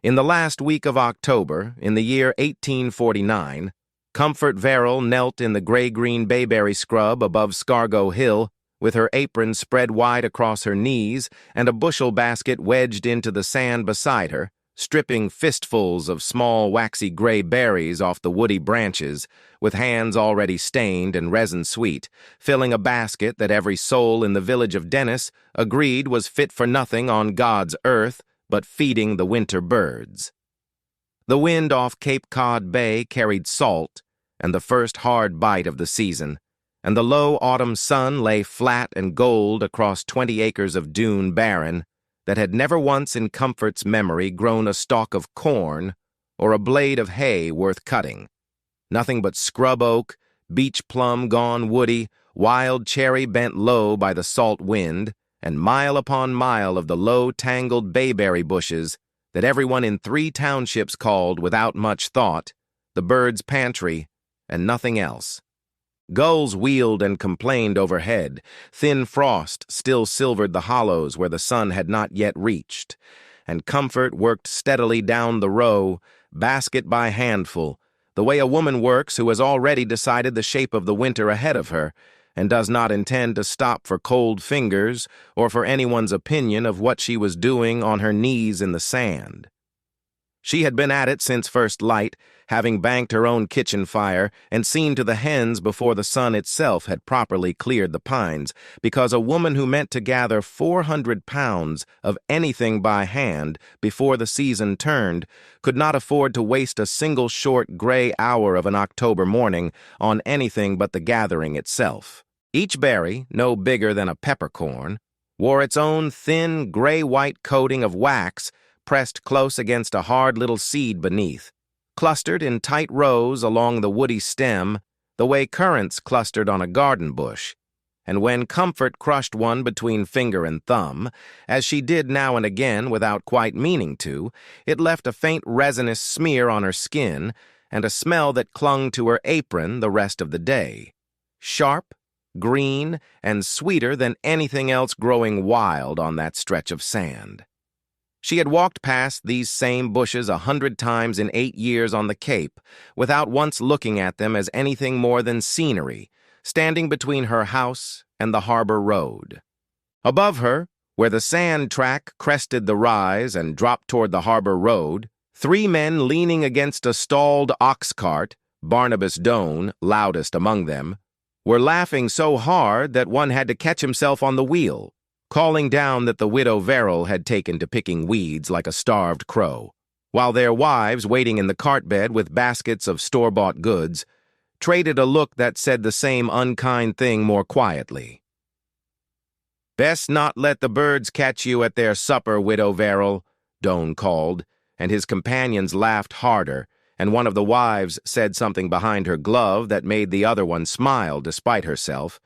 In the last week of October, in the year 1849, Comfort Verrill knelt in the gray-green bayberry scrub above Scargo Hill, with her apron spread wide across her knees and a bushel basket wedged into the sand beside her, stripping fistfuls of small waxy gray berries off the woody branches, with hands already stained and resin-sweet, filling a basket that every soul in the village of Dennis agreed was fit for nothing on God's earth but feeding the winter birds. The wind off Cape Cod Bay carried salt and the first hard bite of the season, and the low autumn sun lay flat and gold across 20 acres of dune barren that had never once in Comfort's memory grown a stalk of corn or a blade of hay worth cutting. Nothing but scrub oak, beech plum gone woody, wild cherry bent low by the salt wind, and mile upon mile of the low, tangled bayberry bushes that everyone in 3 townships called, without much thought, the bird's pantry, and nothing else. Gulls wheeled and complained overhead. Thin frost still silvered the hollows where the sun had not yet reached, and Comfort worked steadily down the row, basket by handful, the way a woman works who has already decided the shape of the winter ahead of her, and does not intend to stop for cold fingers or for anyone's opinion of what she was doing on her knees in the sand. She had been at it since first light, having banked her own kitchen fire and seen to the hens before the sun itself had properly cleared the pines, because a woman who meant to gather 400 pounds of anything by hand before the season turned could not afford to waste a single short gray hour of an October morning on anything but the gathering itself. Each berry, no bigger than a peppercorn, wore its own thin gray-white coating of wax pressed close against a hard little seed beneath, clustered in tight rows along the woody stem, the way currants clustered on a garden bush, and when Comfort crushed one between finger and thumb, as she did now and again without quite meaning to, it left a faint resinous smear on her skin and a smell that clung to her apron the rest of the day. Sharp, green, and sweeter than anything else growing wild on that stretch of sand. She had walked past these same bushes 100 times in 8 years on the Cape, without once looking at them as anything more than scenery, standing between her house and the harbor road. Above her, where the sand track crested the rise and dropped toward the harbor road, 3 men leaning against a stalled ox cart, Barnabas Doane, loudest among them, were laughing so hard that one had to catch himself on the wheel, calling down that the widow Verrill had taken to picking weeds like a starved crow, while their wives, waiting in the cart bed with baskets of store-bought goods, traded a look that said the same unkind thing more quietly. "Best not let the birds catch you at their supper, Widow Verrill," Doane called, and his companions laughed harder, and one of the wives said something behind her glove that made the other one smile despite herself,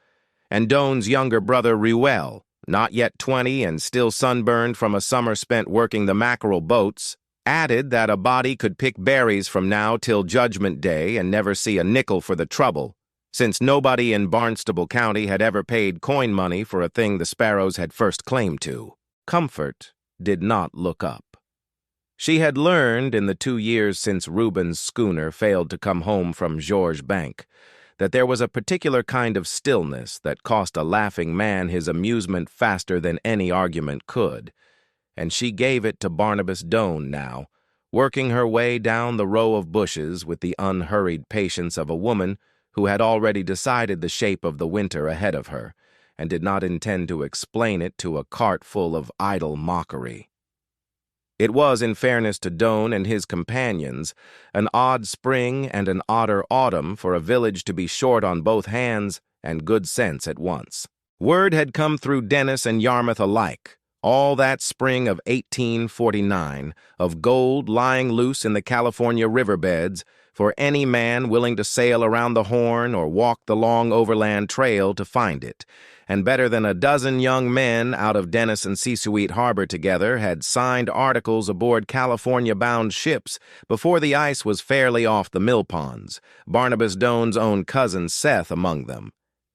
and Doane's younger brother Ruel, not yet 20 and still sunburned from a summer spent working the mackerel boats, added that a body could pick berries from now till Judgment Day and never see a nickel for the trouble, since nobody in Barnstable County had ever paid coin money for a thing the sparrows had first claimed to. Comfort did not look up. She had learned in the 2 years since Reuben's schooner failed to come home from Georges Bank that there was a particular kind of stillness that cost a laughing man his amusement faster than any argument could, and she gave it to Barnabas Doane now, working her way down the row of bushes with the unhurried patience of a woman who had already decided the shape of the winter ahead of her, and did not intend to explain it to a cart full of idle mockery. It was, in fairness to Doane and his companions, an odd spring and an odder autumn for a village to be short on both hands and good sense at once. Word had come through Dennis and Yarmouth alike, all that spring of 1849, of gold lying loose in the California riverbeds for any man willing to sail around the Horn or walk the long overland trail to find it, and better than a dozen young men out of Dennis and Seasuite Harbor together had signed articles aboard California-bound ships before the ice was fairly off the mill ponds, Barnabas Doane's own cousin Seth among them,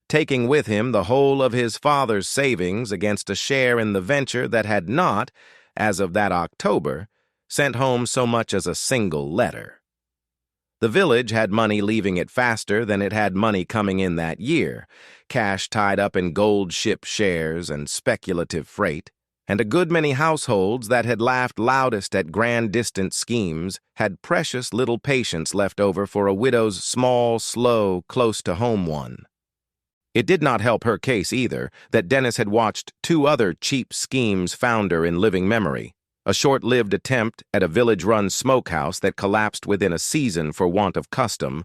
taking with him the whole of his father's savings against a share in the venture that had not, as of that October, sent home so much as a single letter. The village had money leaving it faster than it had money coming in that year, cash tied up in gold ship shares and speculative freight, and a good many households that had laughed loudest at grand distant schemes had precious little patience left over for a widow's small, slow, close-to-home one. It did not help her case either that Dennis had watched two other cheap schemes founder in living memory, a short-lived attempt at a village-run smokehouse that collapsed within a season for want of custom,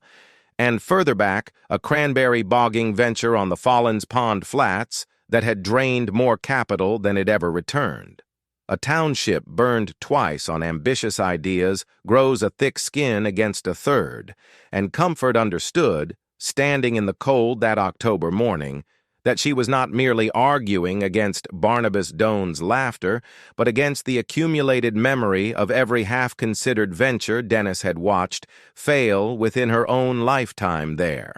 and further back, a cranberry bogging venture on the Fallens Pond Flats that had drained more capital than it ever returned. A township burned twice on ambitious ideas grows a thick skin against a third, and Comfort understood, standing in the cold that October morning, that she was not merely arguing against Barnabas Doane's laughter, but against the accumulated memory of every half-considered venture Dennis had watched fail within her own lifetime there.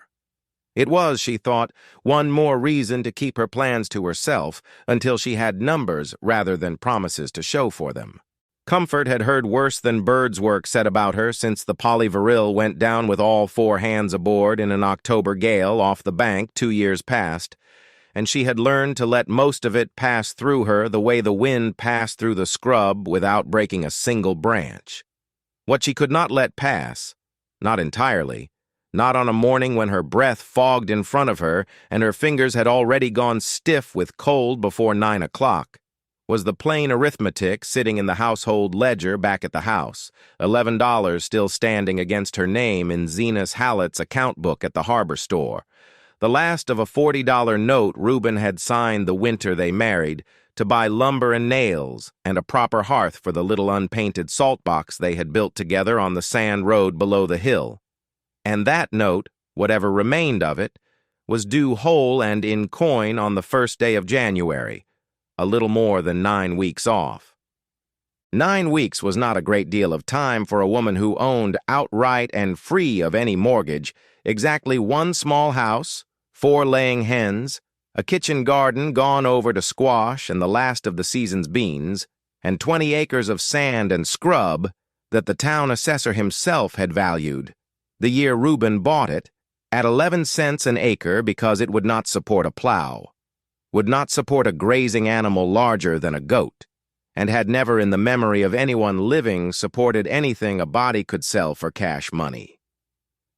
It was, she thought, one more reason to keep her plans to herself until she had numbers rather than promises to show for them. Comfort had heard worse than bird's work said about her since the Polly Varil went down with all four hands aboard in an October gale off the bank 2 years past, and she had learned to let most of it pass through her the way the wind passed through the scrub without breaking a single branch. What she could not let pass, not entirely, not on a morning when her breath fogged in front of her and her fingers had already gone stiff with cold before 9 o'clock, was the plain arithmetic sitting in the household ledger back at the house, $11 still standing against her name in Zenas Hallett's account book at the harbor store, the last of a $40 note Reuben had signed the winter they married to buy lumber and nails and a proper hearth for the little unpainted salt box they had built together on the sand road below the hill. And that note, whatever remained of it, was due whole and in coin on the first day of January, a little more than 9 weeks off. 9 weeks was not a great deal of time for a woman who owned, outright and free of any mortgage, exactly one small house, 4 laying hens, a kitchen garden gone over to squash and the last of the season's beans, and 20 acres of sand and scrub that the town assessor himself had valued, the year Reuben bought it, at 11 cents an acre because it would not support a plow, would not support a grazing animal larger than a goat, and had never in the memory of anyone living supported anything a body could sell for cash money.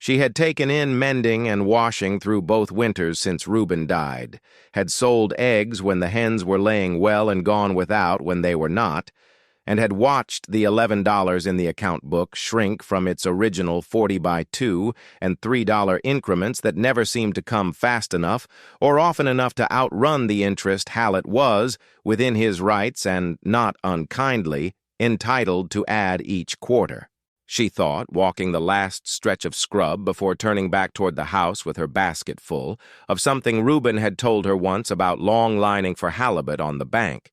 She had taken in mending and washing through both winters since Reuben died, had sold eggs when the hens were laying well and gone without when they were not, and had watched the $11 in the account book shrink from its original 40 by 2 and $3 increments that never seemed to come fast enough or often enough to outrun the interest Hallett was, within his rights and not unkindly, entitled to add each quarter. She thought, walking the last stretch of scrub before turning back toward the house with her basket full, of something Reuben had told her once about long lining for halibut on the bank.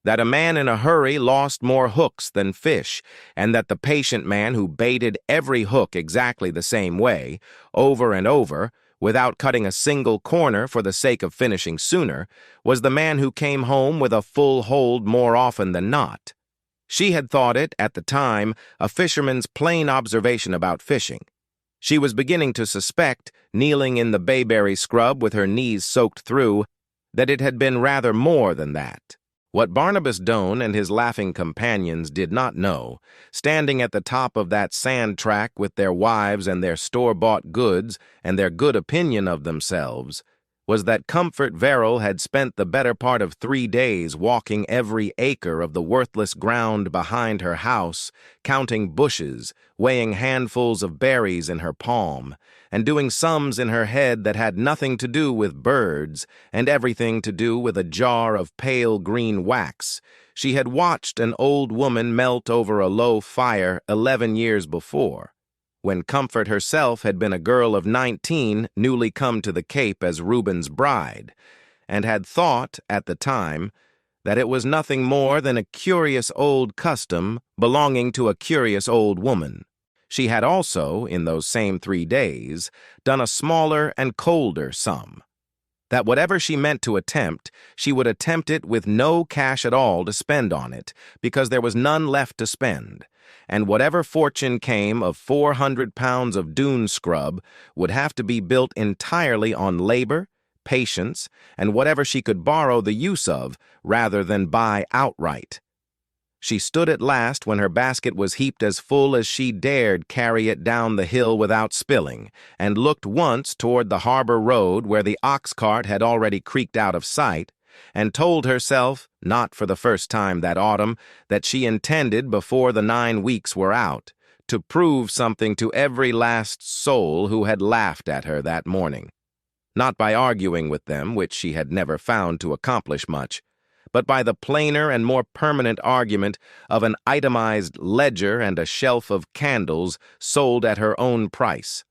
That a man in a hurry lost more hooks than fish, and that the patient man who baited every hook exactly the same way, over and over, without cutting a single corner for the sake of finishing sooner, was the man who came home with a full hold more often than not. She had thought it, at the time, a fisherman's plain observation about fishing. She was beginning to suspect, kneeling in the bayberry scrub with her knees soaked through, that it had been rather more than that. What Barnabas Doane and his laughing companions did not know, standing at the top of that sand track with their wives and their store-bought goods and their good opinion of themselves, was that Comfort Verrill had spent the better part of 3 days walking every acre of the worthless ground behind her house, counting bushes, weighing handfuls of berries in her palm, and doing sums in her head that had nothing to do with birds and everything to do with a jar of pale green wax. She had watched an old woman melt over a low fire 11 years before, when Comfort herself had been a girl of 19 newly come to the Cape as Reuben's bride, and had thought, at the time, that it was nothing more than a curious old custom belonging to a curious old woman. She had also, in those same 3 days, done a smaller and colder sum. That whatever she meant to attempt, she would attempt it with no cash at all to spend on it, because there was none left to spend, and whatever fortune came of 400 pounds of dune scrub would have to be built entirely on labor, patience, and whatever she could borrow the use of rather than buy outright. She stood at last when her basket was heaped as full as she dared carry it down the hill without spilling, and looked once toward the harbor road where the ox cart had already creaked out of sight, and told herself, not for the first time that autumn, that she intended, before the 9 weeks were out, to prove something to every last soul who had laughed at her that morning. Not by arguing with them, which she had never found to accomplish much, but by the plainer and more permanent argument of an itemized ledger and a shelf of candles sold at her own price.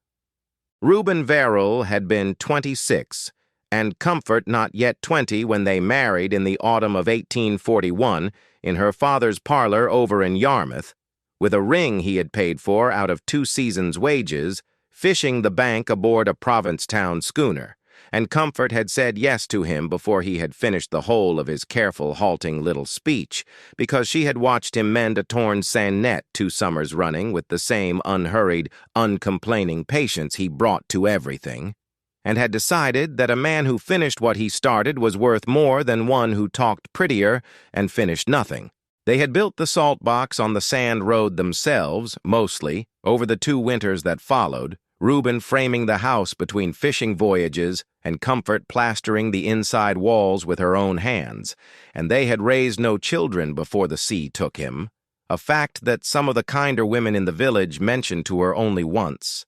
Reuben Verrill had been 26, and Comfort not yet 20 when they married in the autumn of 1841 in her father's parlor over in Yarmouth, with a ring he had paid for out of 2 seasons' wages, fishing the bank aboard a Provincetown schooner, and Comfort had said yes to him before he had finished the whole of his careful, halting little speech, because she had watched him mend a torn seine net 2 summers running with the same unhurried, uncomplaining patience he brought to everything, and had decided that a man who finished what he started was worth more than one who talked prettier and finished nothing. They had built the salt box on the sand road themselves, mostly, over the 2 winters that followed, Reuben framing the house between fishing voyages and Comfort plastering the inside walls with her own hands, and they had raised no children before the sea took him, a fact that some of the kinder women in the village mentioned to her only once,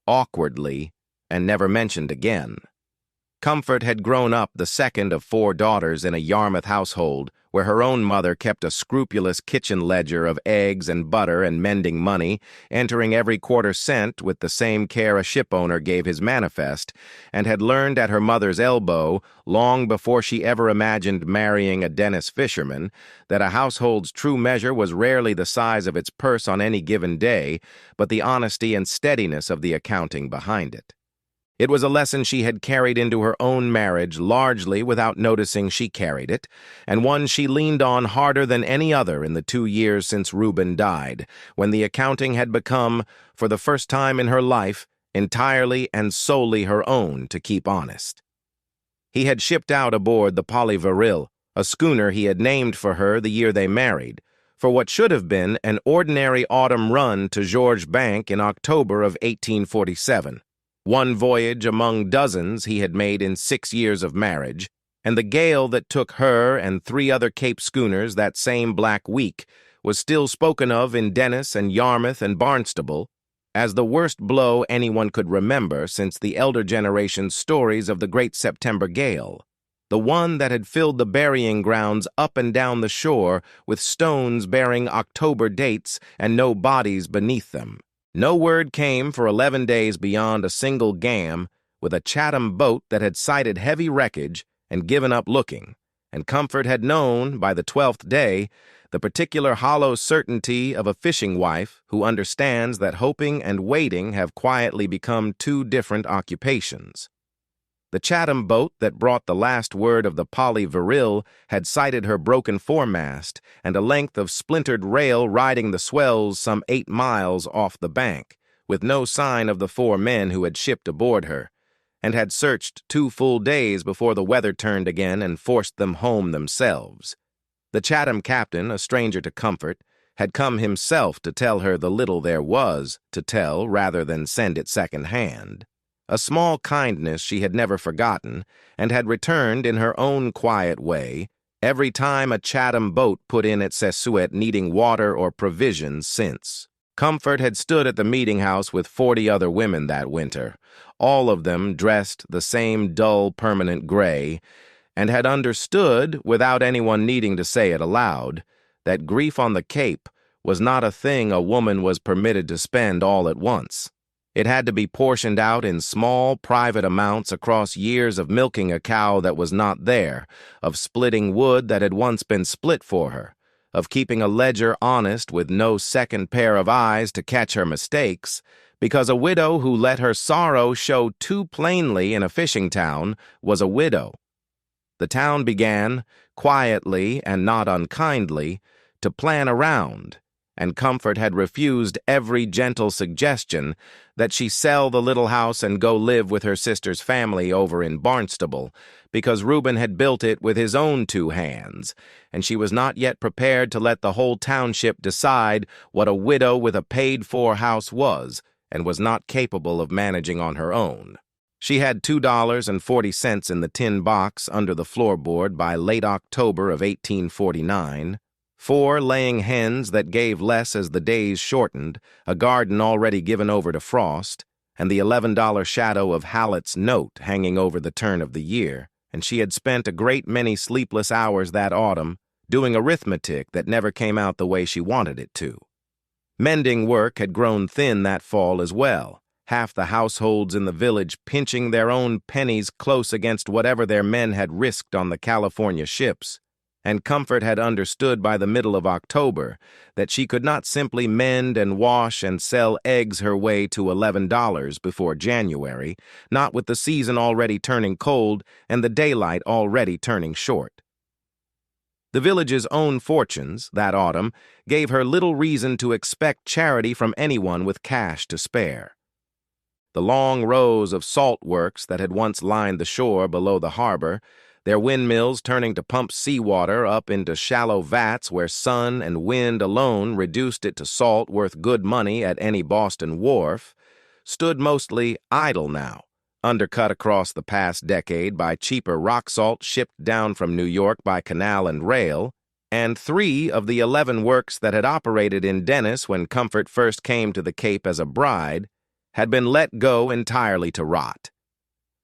awkwardly, and never mentioned again. Comfort had grown up the second of 4 daughters in a Yarmouth household where her own mother kept a scrupulous kitchen ledger of eggs and butter and mending money, entering every quarter cent with the same care a shipowner gave his manifest, and had learned at her mother's elbow, long before she ever imagined marrying a Dennis fisherman, that a household's true measure was rarely the size of its purse on any given day, but the honesty and steadiness of the accounting behind it. It was a lesson she had carried into her own marriage largely without noticing she carried it, and one she leaned on harder than any other in the 2 years since Reuben died, when the accounting had become, for the first time in her life, entirely and solely her own to keep honest. He had shipped out aboard the Bayberries, a schooner he had named for her the year they married, for what should have been an ordinary autumn run to Georges Bank in October of 1847. One voyage among dozens he had made in 6 years of marriage, and the gale that took her and 3 other Cape schooners that same black week was still spoken of in Dennis and Yarmouth and Barnstable as the worst blow anyone could remember since the elder generation's stories of the great September gale, the one that had filled the burying grounds up and down the shore with stones bearing October dates and no bodies beneath them. No word came for 11 days beyond a single gam with a Chatham boat that had sighted heavy wreckage and given up looking, and Comfort had known, by the 12th day, the particular hollow certainty of a fishing wife who understands that hoping and waiting have quietly become 2 different occupations. The Chatham boat that brought the last word of the Bayberries had sighted her broken foremast and a length of splintered rail riding the swells some 8 miles off the bank, with no sign of the 4 men who had shipped aboard her, and had searched 2 full days before the weather turned again and forced them home themselves. The Chatham captain, a stranger to Comfort, had come himself to tell her the little there was to tell rather than send it second-hand. A small kindness she had never forgotten, and had returned in her own quiet way every time a Chatham boat put in at Sesuit needing water or provisions since. Comfort had stood at the meeting-house with 40 other women that winter, all of them dressed the same dull, permanent gray, and had understood, without anyone needing to say it aloud, that grief on the Cape was not a thing a woman was permitted to spend all at once. It had to be portioned out in small, private amounts across years of milking a cow that was not there, of splitting wood that had once been split for her, of keeping a ledger honest with no second pair of eyes to catch her mistakes, because a widow who let her sorrow show too plainly in a fishing town was a widow. The town began, quietly and not unkindly, to plan around, and Comfort had refused every gentle suggestion that she sell the little house and go live with her sister's family over in Barnstable, because Reuben had built it with his own two hands, and she was not yet prepared to let the whole township decide what a widow with a paid-for house was, and was not capable of managing on her own. She had $2.40 in the tin box under the floorboard by late October of 1849, 4 laying hens that gave less as the days shortened, a garden already given over to frost, and the $11 shadow of Hallett's note hanging over the turn of the year, and she had spent a great many sleepless hours that autumn doing arithmetic that never came out the way she wanted it to. Mending work had grown thin that fall as well, half the households in the village pinching their own pennies close against whatever their men had risked on the California ships, and Comfort had understood by the middle of October that she could not simply mend and wash and sell eggs her way to $11 before January, not with the season already turning cold and the daylight already turning short. The village's own fortunes, that autumn, gave her little reason to expect charity from anyone with cash to spare. The long rows of salt works that had once lined the shore below the harbor, their windmills turning to pump seawater up into shallow vats where sun and wind alone reduced it to salt worth good money at any Boston wharf, stood mostly idle now, undercut across the past decade by cheaper rock salt shipped down from New York by canal and rail, and 3 of the 11 works that had operated in Dennis when Comfort first came to the Cape as a bride had been let go entirely to rot.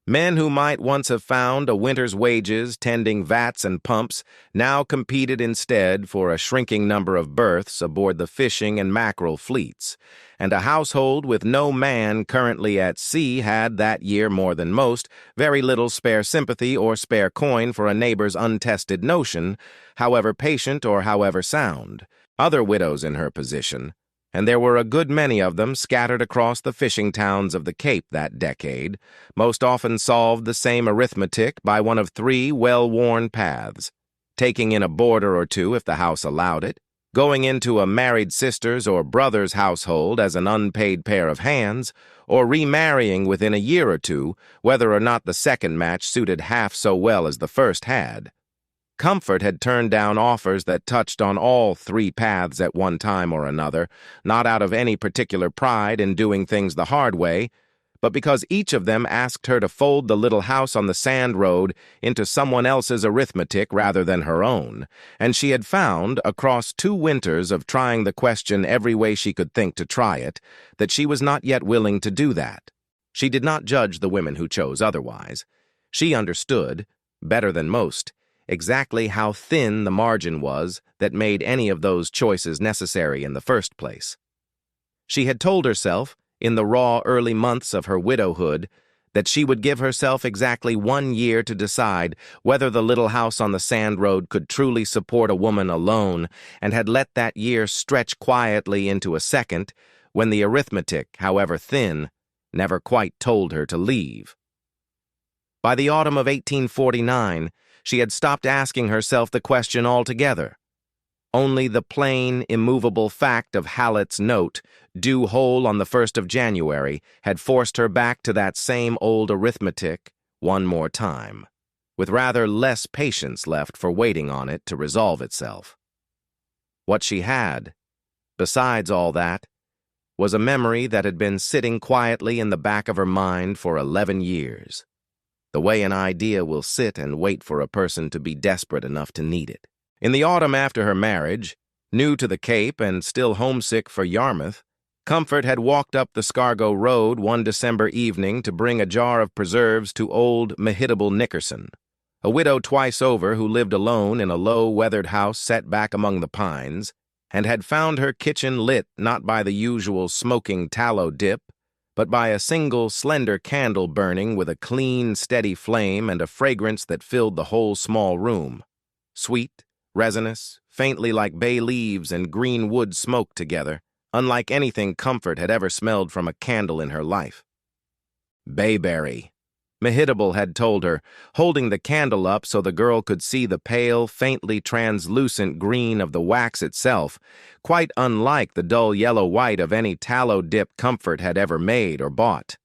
Men who might once have found a winter's wages tending vats and pumps now competed instead for a shrinking number of berths aboard the fishing and mackerel fleets, and a household with no man currently at sea had, that year more than most, very little spare sympathy or spare coin for a neighbor's untested notion, however patient or however sound. Other widows in her position, and there were a good many of them scattered across the fishing towns of the Cape that decade, most often solved the same arithmetic by one of 3 well-worn paths: taking in a boarder or 2 if the house allowed it, going into a married sister's or brother's household as an unpaid pair of hands, or remarrying within a year or 2, whether or not the second match suited half so well as the first had. Comfort had turned down offers that touched on all 3 paths at one time or another, not out of any particular pride in doing things the hard way, but because each of them asked her to fold the little house on the sand road into someone else's arithmetic rather than her own, and she had found, across 2 winters of trying the question every way she could think to try it, that she was not yet willing to do that. She did not judge the women who chose otherwise. She understood, better than most, exactly how thin the margin was that made any of those choices necessary in the first place. She had told herself, in the raw early months of her widowhood, that she would give herself exactly 1 year to decide whether the little house on the sand road could truly support a woman alone, and had let that year stretch quietly into a second, when the arithmetic, however thin, never quite told her to leave. By the autumn of 1849, she had stopped asking herself the question altogether. Only the plain, immovable fact of Hallett's note, due whole on the 1st of January, had forced her back to that same old arithmetic one more time, with rather less patience left for waiting on it to resolve itself. What she had, besides all that, was a memory that had been sitting quietly in the back of her mind for 11 years. The way an idea will sit and wait for a person to be desperate enough to need it. In the autumn after her marriage, new to the Cape and still homesick for Yarmouth, Comfort had walked up the Scargo Road one December evening to bring a jar of preserves to old Mehitable Nickerson, a widow twice over who lived alone in a low, weathered house set back among the pines, and had found her kitchen lit not by the usual smoking tallow dip, but by a single slender candle burning with a clean, steady flame and a fragrance that filled the whole small room. Sweet, resinous, faintly like bay leaves and green wood smoke together, unlike anything Comfort had ever smelled from a candle in her life. Bayberry, Mehitable had told her, holding the candle up so the girl could see the pale, faintly translucent green of the wax itself, quite unlike the dull yellow-white of any tallow dip Comfort had ever made or bought.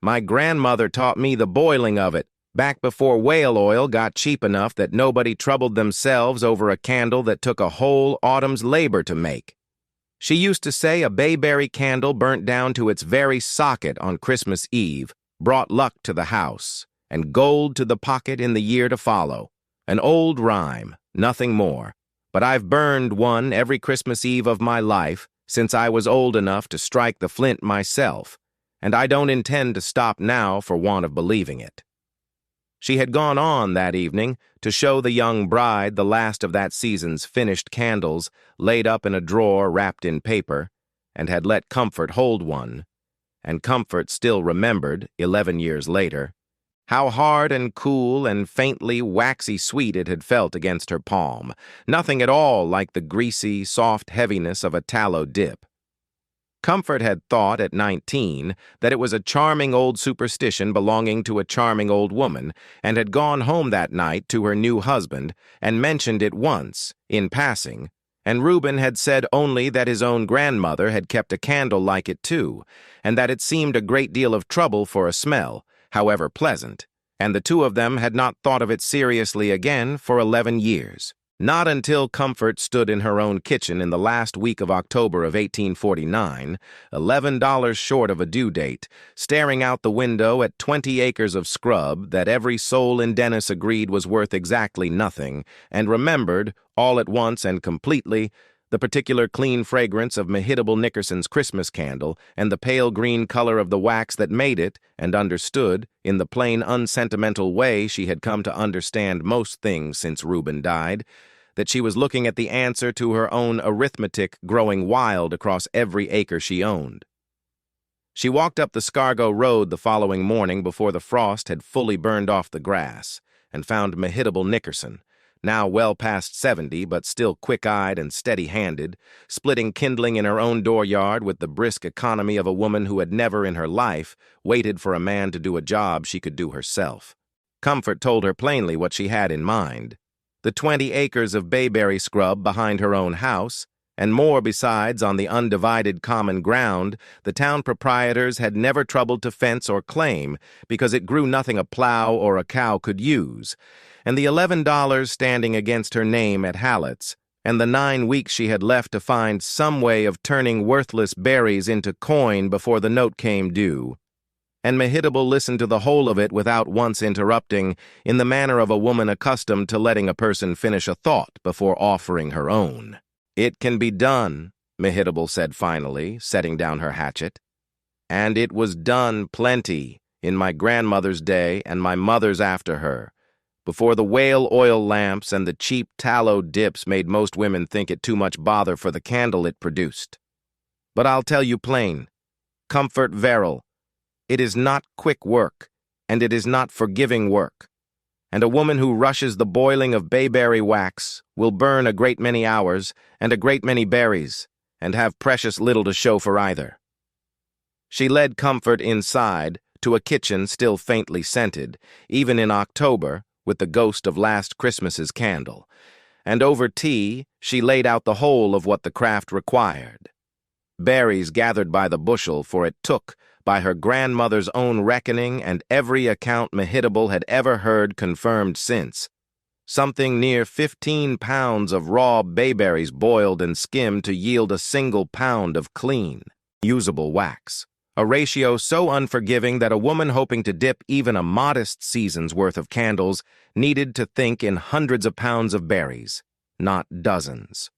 "My grandmother taught me the boiling of it, back before whale oil got cheap enough that nobody troubled themselves over a candle that took a whole autumn's labor to make. She used to say a bayberry candle burnt down to its very socket on Christmas Eve brought luck to the house, and gold to the pocket in the year to follow. An old rhyme, nothing more, but I've burned one every Christmas Eve of my life since I was old enough to strike the flint myself, and I don't intend to stop now for want of believing it." She had gone on that evening to show the young bride the last of that season's finished candles laid up in a drawer wrapped in paper, and had let Comfort hold one. And Comfort still remembered, 11 years later, how hard and cool and faintly waxy sweet it had felt against her palm, nothing at all like the greasy, soft heaviness of a tallow dip. Comfort had thought at 19 that it was a charming old superstition belonging to a charming old woman, and had gone home that night to her new husband and mentioned it once, in passing, and Reuben had said only that his own grandmother had kept a candle like it too, and that it seemed a great deal of trouble for a smell, however pleasant, and the two of them had not thought of it seriously again for 11 years. Not until Comfort stood in her own kitchen in the last week of October of 1849, $11 short of a due date, staring out the window at 20 acres of scrub that every soul in Dennis agreed was worth exactly nothing, and remembered, all at once and completely, the particular clean fragrance of Mehitable Nickerson's Christmas candle and the pale green color of the wax that made it, and understood, in the plain unsentimental way she had come to understand most things since Reuben died, that she was looking at the answer to her own arithmetic growing wild across every acre she owned. She walked up the Scargo Road the following morning before the frost had fully burned off the grass, and found Mehitable Nickerson, now well past 70 but still quick-eyed and steady-handed, splitting kindling in her own dooryard with the brisk economy of a woman who had never in her life waited for a man to do a job she could do herself. Comfort told her plainly what she had in mind: the 20 acres of bayberry scrub behind her own house, and more besides on the undivided common ground the town proprietors had never troubled to fence or claim because it grew nothing a plow or a cow could use, and the $11 standing against her name at Hallett's, and the 9 weeks she had left to find some way of turning worthless berries into coin before the note came due. And Mehitable listened to the whole of it without once interrupting, in the manner of a woman accustomed to letting a person finish a thought before offering her own. "It can be done," Mehitable said finally, setting down her hatchet. "And it was done plenty, in my grandmother's day and my mother's after her, before the whale oil lamps and the cheap tallow dips made most women think it too much bother for the candle it produced. But I'll tell you plain, Comfort Verrill, it is not quick work, and it is not forgiving work, and a woman who rushes the boiling of bayberry wax will burn a great many hours and a great many berries, and have precious little to show for either." She led Comfort inside to a kitchen still faintly scented, even in October, with the ghost of last Christmas's candle, and over tea she laid out the whole of what the craft required. Berries gathered by the bushel, for it took, by her grandmother's own reckoning and every account Mehitable had ever heard confirmed since, something near 15 pounds of raw bayberries boiled and skimmed to yield a single pound of clean, usable wax, a ratio so unforgiving that a woman hoping to dip even a modest season's worth of candles needed to think in hundreds of pounds of berries, not dozens.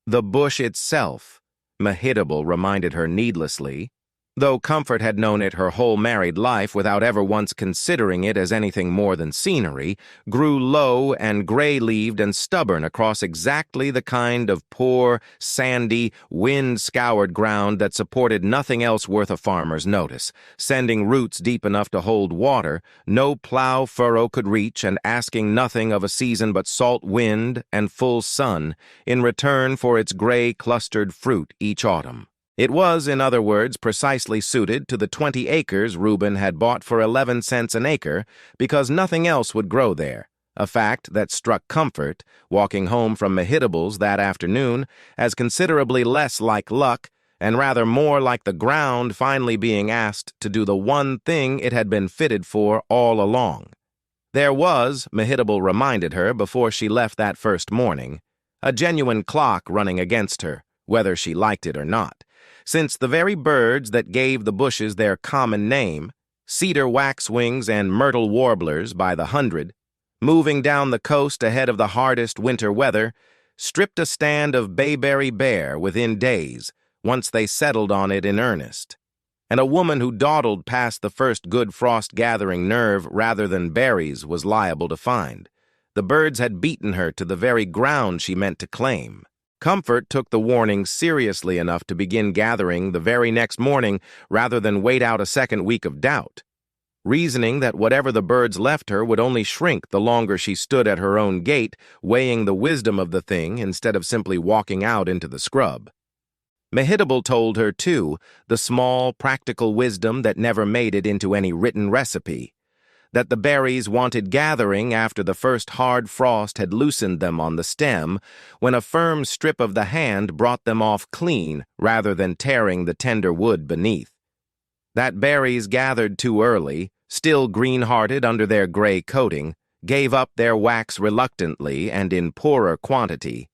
The bush itself, Mehitable reminded her needlessly, though Comfort had known it her whole married life without ever once considering it as anything more than scenery, grew low and gray-leaved and stubborn across exactly the kind of poor, sandy, wind-scoured ground that supported nothing else worth a farmer's notice, sending roots deep enough to hold water no plow furrow could reach, and asking nothing of a season but salt wind and full sun in return for its gray clustered fruit each autumn. It was, in other words, precisely suited to the 20 acres Reuben had bought for 11 cents an acre because nothing else would grow there, a fact that struck Comfort, walking home from Mehitables that afternoon, as considerably less like luck and rather more like the ground finally being asked to do the one thing it had been fitted for all along. There was, Mehitable reminded her before she left that first morning, a genuine clock running against her, whether she liked it or not, since the very birds that gave the bushes their common name, cedar waxwings and myrtle warblers by the hundred, moving down the coast ahead of the hardest winter weather, stripped a stand of bayberry bare within days, once they settled on it in earnest. And a woman who dawdled past the first good frost-gathering nerve rather than berries was liable to find. The birds had beaten her to the very ground she meant to claim. Comfort took the warning seriously enough to begin gathering the very next morning rather than wait out a second week of doubt, reasoning that whatever the birds left her would only shrink the longer she stood at her own gate, weighing the wisdom of the thing instead of simply walking out into the scrub. Mehitable told her, too, the small, practical wisdom that never made it into any written recipe, that the berries wanted gathering after the first hard frost had loosened them on the stem, when a firm strip of the hand brought them off clean rather than tearing the tender wood beneath. That berries gathered too early, still green-hearted under their gray coating, gave up their wax reluctantly and in poorer quantity,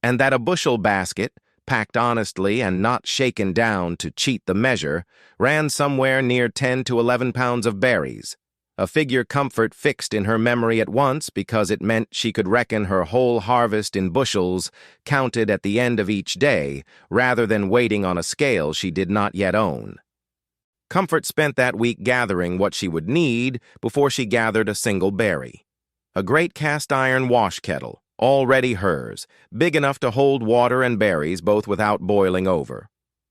and that a bushel basket, packed honestly and not shaken down to cheat the measure, ran somewhere near 10 to 11 pounds of berries, a figure Comfort fixed in her memory at once because it meant she could reckon her whole harvest in bushels counted at the end of each day, rather than waiting on a scale she did not yet own. Comfort spent that week gathering what she would need before she gathered a single berry. A great cast-iron wash kettle, already hers, big enough to hold water and berries both without boiling over.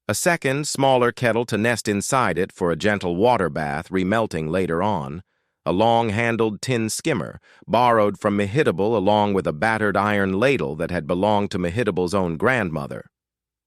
A second, smaller kettle to nest inside it for a gentle water bath remelting later on. A long-handled tin skimmer, borrowed from Mehitable along with a battered iron ladle that had belonged to Mehitable's own grandmother.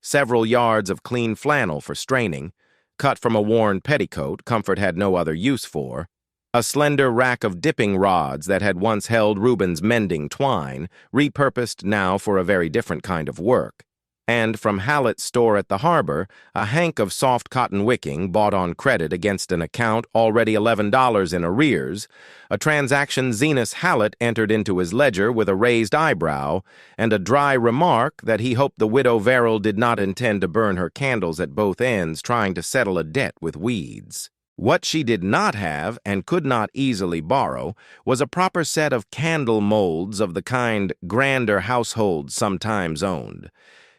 Several yards of clean flannel for straining, cut from a worn petticoat Comfort had no other use for, a slender rack of dipping rods that had once held Reuben's mending twine, repurposed now for a very different kind of work, and from Hallett's store at the harbor, a hank of soft cotton wicking bought on credit against an account already $11 in arrears, a transaction Zenas Hallett entered into his ledger with a raised eyebrow, and a dry remark that he hoped the widow Verrill did not intend to burn her candles at both ends trying to settle a debt with weeds. What she did not have, and could not easily borrow, was a proper set of candle molds of the kind grander households sometimes owned.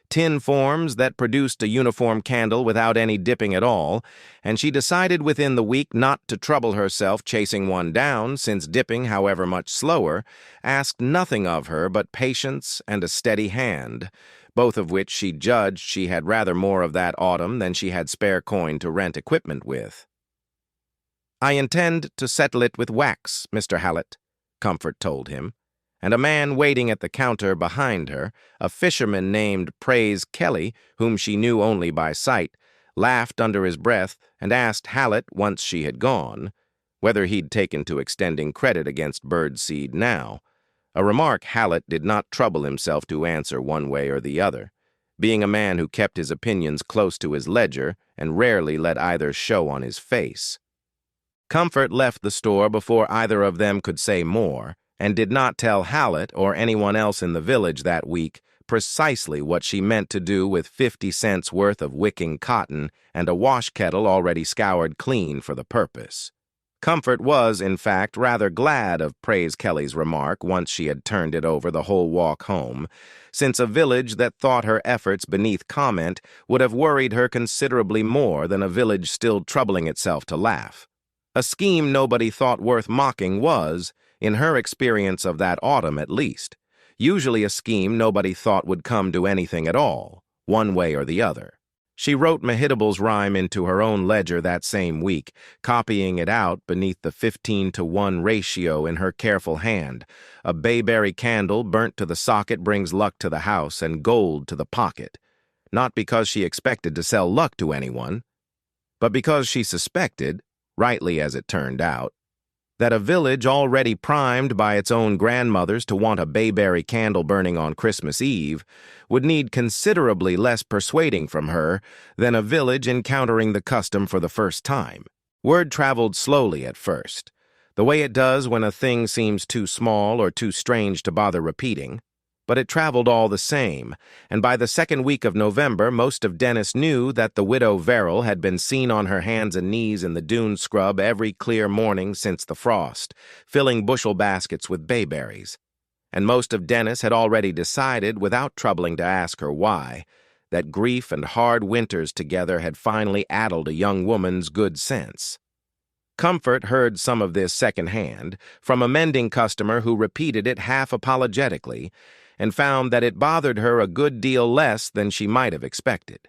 Tin forms that produced a uniform candle without any dipping at all, and she decided within the week not to trouble herself chasing one down, since dipping, however much slower, asked nothing of her but patience and a steady hand, both of which she judged she had rather more of that autumn than she had spare coin to rent equipment with. "I intend to settle it with wax, Mr. Hallett," Comfort told him, and a man waiting at the counter behind her, a fisherman named Praise Kelly, whom she knew only by sight, laughed under his breath and asked Hallett, once she had gone, whether he'd taken to extending credit against birdseed now, a remark Hallett did not trouble himself to answer one way or the other, being a man who kept his opinions close to his ledger and rarely let either show on his face. Comfort left the store before either of them could say more, and did not tell Hallett or anyone else in the village that week precisely what she meant to do with 50 cents worth of wicking cotton and a wash kettle already scoured clean for the purpose. Comfort was, in fact, rather glad of Praise Kelly's remark once she had turned it over the whole walk home, since a village that thought her efforts beneath comment would have worried her considerably more than a village still troubling itself to laugh. A scheme nobody thought worth mocking was, in her experience of that autumn at least, usually a scheme nobody thought would come to anything at all, one way or the other. She wrote Mehitable's rhyme into her own ledger that same week, copying it out beneath the 15-to-1 ratio in her careful hand. A bayberry candle burnt to the socket brings luck to the house and gold to the pocket. not because she expected to sell luck to anyone, but because she suspected, rightly as it turned out, that a village already primed by its own grandmothers to want a bayberry candle burning on Christmas Eve would need considerably less persuading from her than a village encountering the custom for the first time. Word traveled slowly at first, the way it does when a thing seems too small or too strange to bother repeating. But it traveled all the same, and by the second week of November, most of Dennis knew that the widow Verrill had been seen on her hands and knees in the dune scrub every clear morning since the frost, filling bushel baskets with bayberries. And most of Dennis had already decided, without troubling to ask her why, that grief and hard winters together had finally addled a young woman's good sense. Comfort heard some of this secondhand from a mending customer who repeated it half apologetically, and found that it bothered her a good deal less than she might have expected.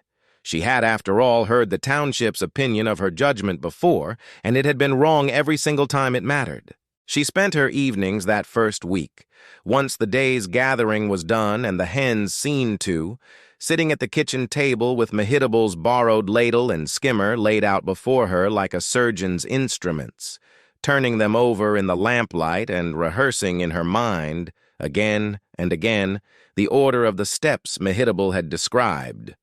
She had, after all, heard the township's opinion of her judgment before, and it had been wrong every single time it mattered. She spent her evenings that first week, once the day's gathering was done and the hens seen to, sitting at the kitchen table with Mehitable's borrowed ladle and skimmer laid out before her like a surgeon's instruments, turning them over in the lamplight and rehearsing in her mind, again and again, the order of the steps Mehitable had described: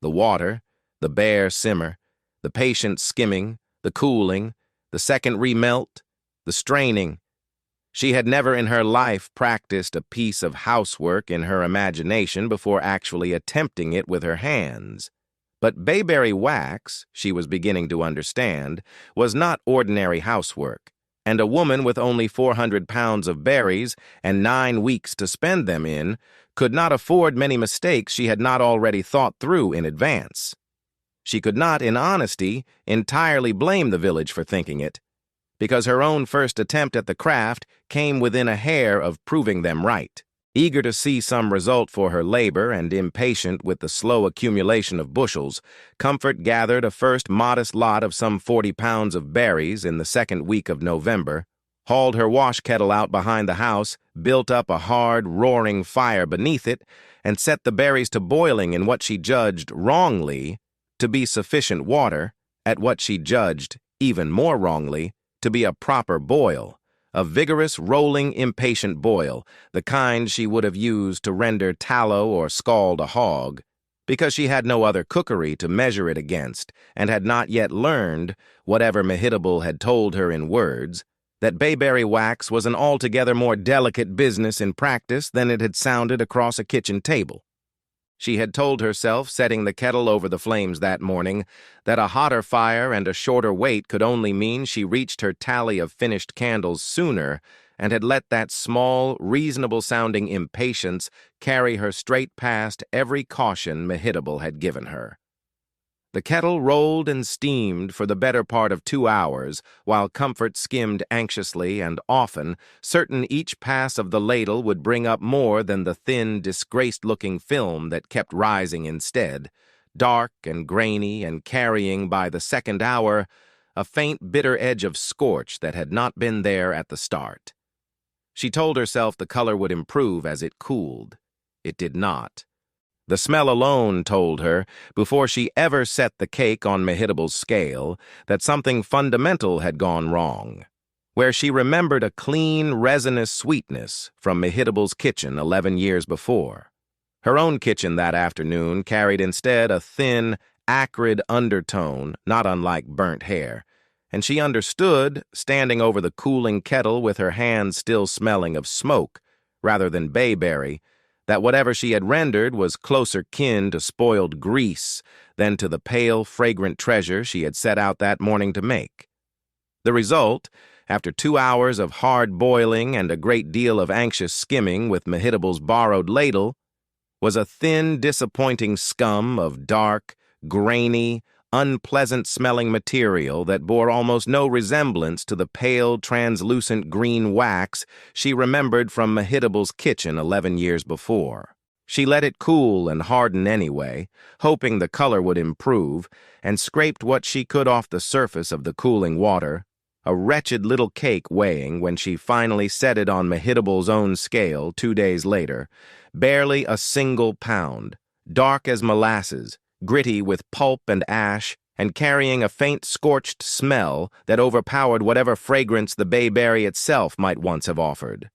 the water, the bare simmer, the patient skimming, the cooling, the second remelt, the straining. She had never in her life practiced a piece of housework in her imagination before actually attempting it with her hands. But bayberry wax, she was beginning to understand, was not ordinary housework, and a woman with only 400 pounds of berries and 9 weeks to spend them in could not afford many mistakes she had not already thought through in advance. She could not, in honesty, entirely blame the village for thinking it, because her own first attempt at the craft came within a hair of proving them right. Eager to see some result for her labor and impatient with the slow accumulation of bushels, Comfort gathered a first modest lot of some 40 pounds of berries in the second week of November, hauled her wash kettle out behind the house, built up a hard, roaring fire beneath it, and set the berries to boiling in what she judged, wrongly, to be sufficient water, at what she judged, even more wrongly, to be a proper boil. A vigorous, rolling, impatient boil, the kind she would have used to render tallow or scald a hog, because she had no other cookery to measure it against, and had not yet learned, whatever Mehitable had told her in words, that bayberry wax was an altogether more delicate business in practice than it had sounded across a kitchen table. She had told herself, setting the kettle over the flames that morning, that a hotter fire and a shorter wait could only mean she reached her tally of finished candles sooner, and had let that small, reasonable-sounding impatience carry her straight past every caution Mehitable had given her. The kettle rolled and steamed for the better part of 2 hours, while Comfort skimmed anxiously and often, certain each pass of the ladle would bring up more than the thin, disgraced-looking film that kept rising instead, dark and grainy and carrying by the second hour a faint bitter edge of scorch that had not been there at the start. She told herself the color would improve as it cooled. It did not. The smell alone told her, before she ever set the cake on Mehitable's scale, that something fundamental had gone wrong, where she remembered a clean, resinous sweetness from Mehitable's kitchen 11 years before. Her own kitchen that afternoon carried instead a thin, acrid undertone, not unlike burnt hair, and she understood, standing over the cooling kettle with her hands still smelling of smoke, rather than bayberry, that whatever she had rendered was closer kin to spoiled grease than to the pale, fragrant treasure she had set out that morning to make. The result, after 2 hours of hard boiling and a great deal of anxious skimming with Mehitable's borrowed ladle, was a thin, disappointing scum of dark, grainy, unpleasant-smelling material that bore almost no resemblance to the pale, translucent green wax she remembered from Mehitable's kitchen 11 years before. She let it cool and harden anyway, hoping the color would improve, and scraped what she could off the surface of the cooling water, a wretched little cake weighing, when she finally set it on Mehitable's own scale 2 days later, barely a single pound, dark as molasses, gritty with pulp and ash, and carrying a faint scorched smell that overpowered whatever fragrance the bayberry itself might once have offered.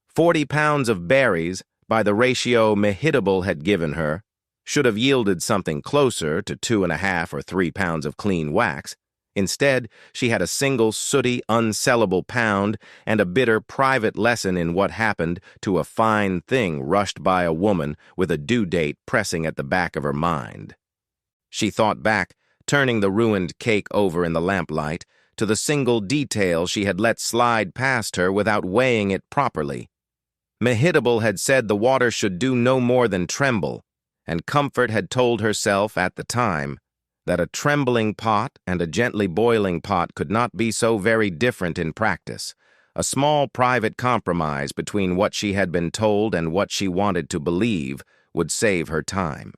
40 pounds of berries, by the ratio Mehitable had given her, should have yielded something closer to 2.5 or 3 pounds of clean wax. Instead, she had a single sooty, unsellable pound and a bitter private lesson in what happened to a fine thing rushed by a woman with a due date pressing at the back of her mind. She thought back, turning the ruined cake over in the lamplight, to the single detail she had let slide past her without weighing it properly. Mehitable had said the water should do no more than tremble, and Comfort had told herself at the time that a trembling pot and a gently boiling pot could not be so very different in practice, a small private compromise between what she had been told and what she wanted to believe would save her time.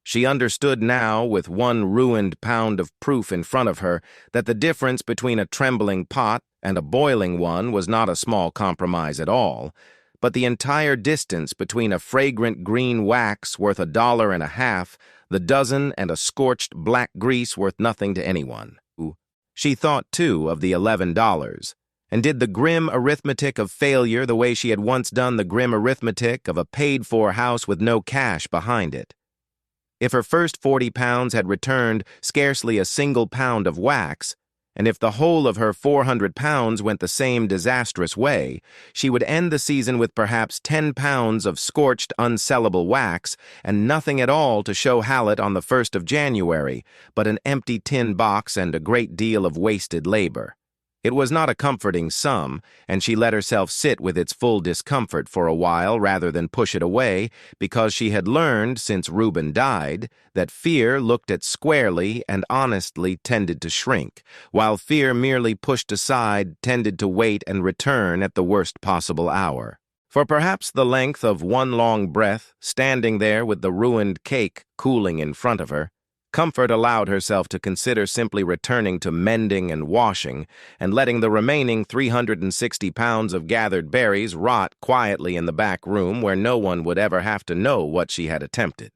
She understood now, with 1 ruined pound of proof in front of her, that the difference between a trembling pot and a boiling one was not a small compromise at all, but the entire distance between a fragrant green wax worth $1.50, the dozen, and a scorched black grease worth nothing to anyone. She thought, too, of the $11, and did the grim arithmetic of failure the way she had once done the grim arithmetic of a paid-for house with no cash behind it. If her first 40 pounds had returned scarcely a single pound of wax, and if the whole of her 400 pounds went the same disastrous way, she would end the season with perhaps 10 pounds of scorched, unsellable wax and nothing at all to show Hallett on the 1st of January, but an empty tin box and a great deal of wasted labor. It was not a comforting sum, and she let herself sit with its full discomfort for a while rather than push it away, because she had learned, since Reuben died, that fear looked at squarely and honestly tended to shrink, while fear merely pushed aside tended to wait and return at the worst possible hour. For perhaps the length of 1 long breath, standing there with the ruined cake cooling in front of her, Comfort allowed herself to consider simply returning to mending and washing and letting the remaining 360 pounds of gathered berries rot quietly in the back room where no one would ever have to know what she had attempted.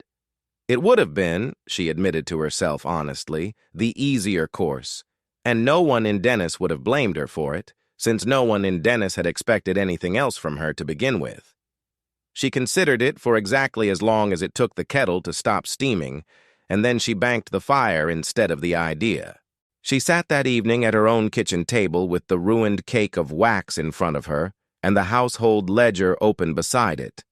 It would have been, she admitted to herself honestly, the easier course, and no one in Dennis would have blamed her for it, since no one in Dennis had expected anything else from her to begin with. She considered it for exactly as long as it took the kettle to stop steaming, and then she banked the fire instead of the idea. She sat that evening at her own kitchen table with the ruined cake of wax in front of her and the household ledger open beside it,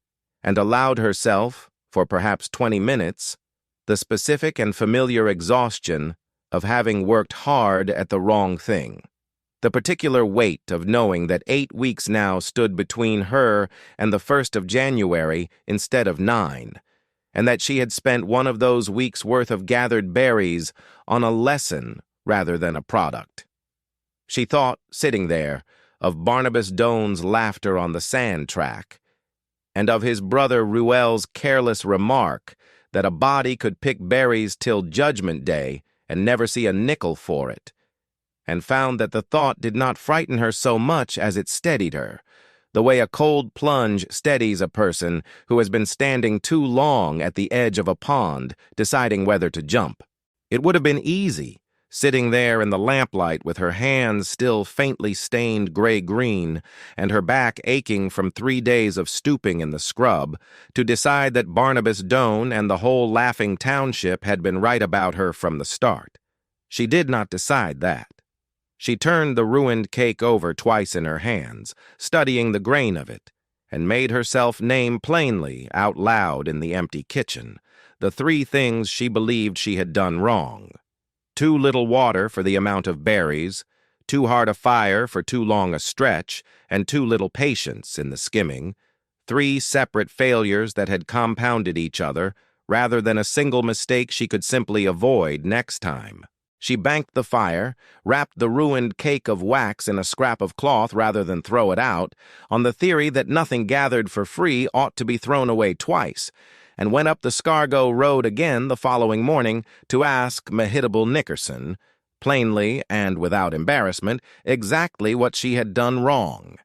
and allowed herself, for perhaps 20 minutes, the specific and familiar exhaustion of having worked hard at the wrong thing. The particular weight of knowing that 8 weeks now stood between her and the 1st of January instead of 9, and that she had spent one of those weeks' worth of gathered berries on a lesson rather than a product. She thought, sitting there, of Barnabas Doane's laughter on the sand track, and of his brother Ruel's careless remark that a body could pick berries till Judgment Day and never see a nickel for it, and found that the thought did not frighten her so much as it steadied her, the way a cold plunge steadies a person who has been standing too long at the edge of a pond, deciding whether to jump. It would have been easy, sitting there in the lamplight with her hands still faintly stained gray-green and her back aching from 3 days of stooping in the scrub, to decide that Barnabas Doane and the whole laughing township had been right about her from the start. She did not decide that. She turned the ruined cake over twice in her hands, studying the grain of it, and made herself name plainly, out loud in the empty kitchen, the 3 things she believed she had done wrong. Too little water for the amount of berries, too hard a fire for too long a stretch, and too little patience in the skimming, 3 separate failures that had compounded each other, rather than a single mistake she could simply avoid next time. She banked the fire, wrapped the ruined cake of wax in a scrap of cloth rather than throw it out, on the theory that nothing gathered for free ought to be thrown away twice, and went up the Scargo Road again the following morning to ask Mehitable Nickerson, plainly and without embarrassment, exactly what she had done wrong.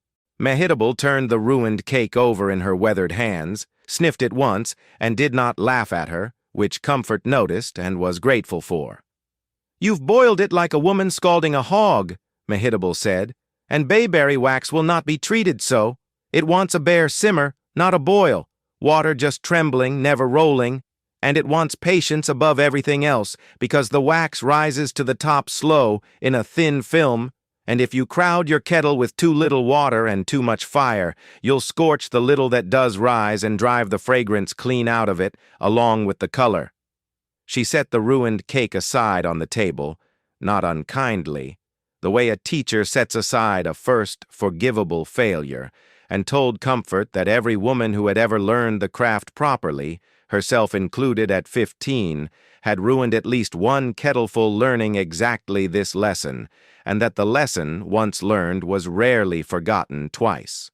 Mehitable turned the ruined cake over in her weathered hands, sniffed it once, and did not laugh at her, which Comfort noticed and was grateful for. "You've boiled it like a woman scalding a hog," Mehitable said, "and bayberry wax will not be treated so. It wants a bare simmer, not a boil, water just trembling, never rolling, and it wants patience above everything else, because the wax rises to the top slow in a thin film, and if you crowd your kettle with too little water and too much fire, you'll scorch the little that does rise and drive the fragrance clean out of it, along with the color." She set the ruined cake aside on the table, not unkindly, the way a teacher sets aside a first forgivable failure, and told Comfort that every woman who had ever learned the craft properly, herself included at 15, had ruined at least one kettleful learning exactly this lesson, and that the lesson, once learned, was rarely forgotten twice.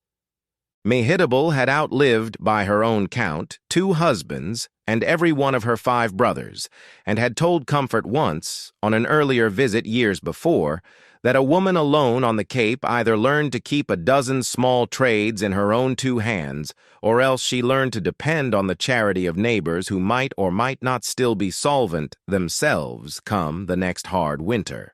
Mehitable had outlived, by her own count, 2 husbands and every one of her 5 brothers, and had told Comfort once, on an earlier visit years before, that a woman alone on the Cape either learned to keep a dozen small trades in her own 2 hands, or else she learned to depend on the charity of neighbors who might or might not still be solvent themselves come the next hard winter.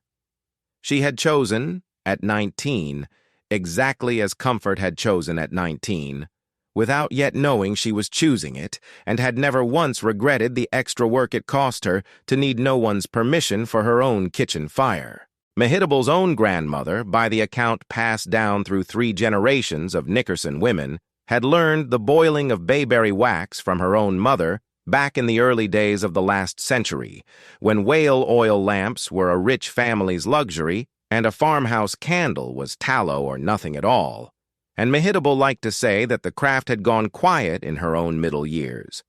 She had chosen, at 19, exactly as Comfort had chosen at 19, without yet knowing she was choosing it, and had never once regretted the extra work it cost her to need no one's permission for her own kitchen fire. Mehitable's own grandmother, by the account passed down through 3 generations of Nickerson women, had learned the boiling of bayberry wax from her own mother back in the early days of the last century, when whale oil lamps were a rich family's luxury and a farmhouse candle was tallow or nothing at all. And Mehitable liked to say that the craft had gone quiet in her own middle years,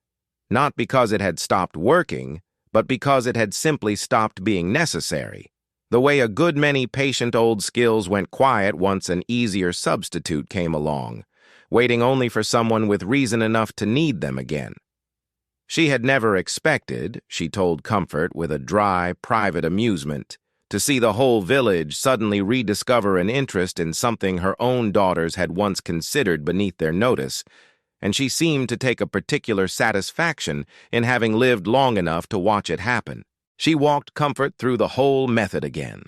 not because it had stopped working, but because it had simply stopped being necessary, the way a good many patient old skills went quiet once an easier substitute came along, waiting only for someone with reason enough to need them again. She had never expected, she told Comfort with a dry, private amusement, to see the whole village suddenly rediscover an interest in something her own daughters had once considered beneath their notice, and she seemed to take a particular satisfaction in having lived long enough to watch it happen. She walked Comfort through the whole method again,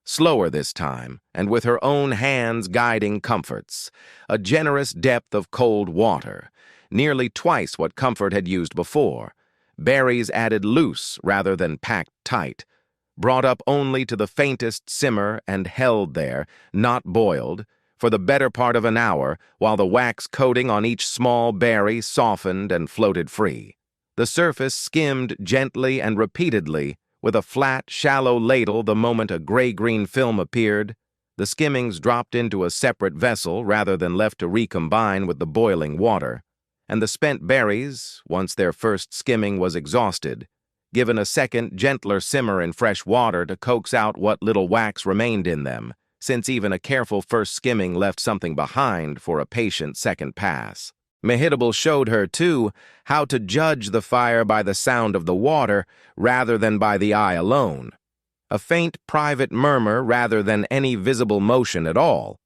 slower this time, and with her own hands guiding Comfort's, a generous depth of cold water, nearly twice what Comfort had used before, berries added loose rather than packed tight, brought up only to the faintest simmer and held there, not boiled, for the better part of an hour while the wax coating on each small berry softened and floated free. The surface skimmed gently and repeatedly with a flat, shallow ladle the moment a gray-green film appeared. The skimmings dropped into a separate vessel rather than left to recombine with the boiling water, and the spent berries, once their first skimming was exhausted, given a second, gentler simmer in fresh water to coax out what little wax remained in them, since even a careful first skimming left something behind for a patient second pass. Mehitable showed her, too, how to judge the fire by the sound of the water rather than by the eye alone, a faint private murmur rather than any visible motion at all,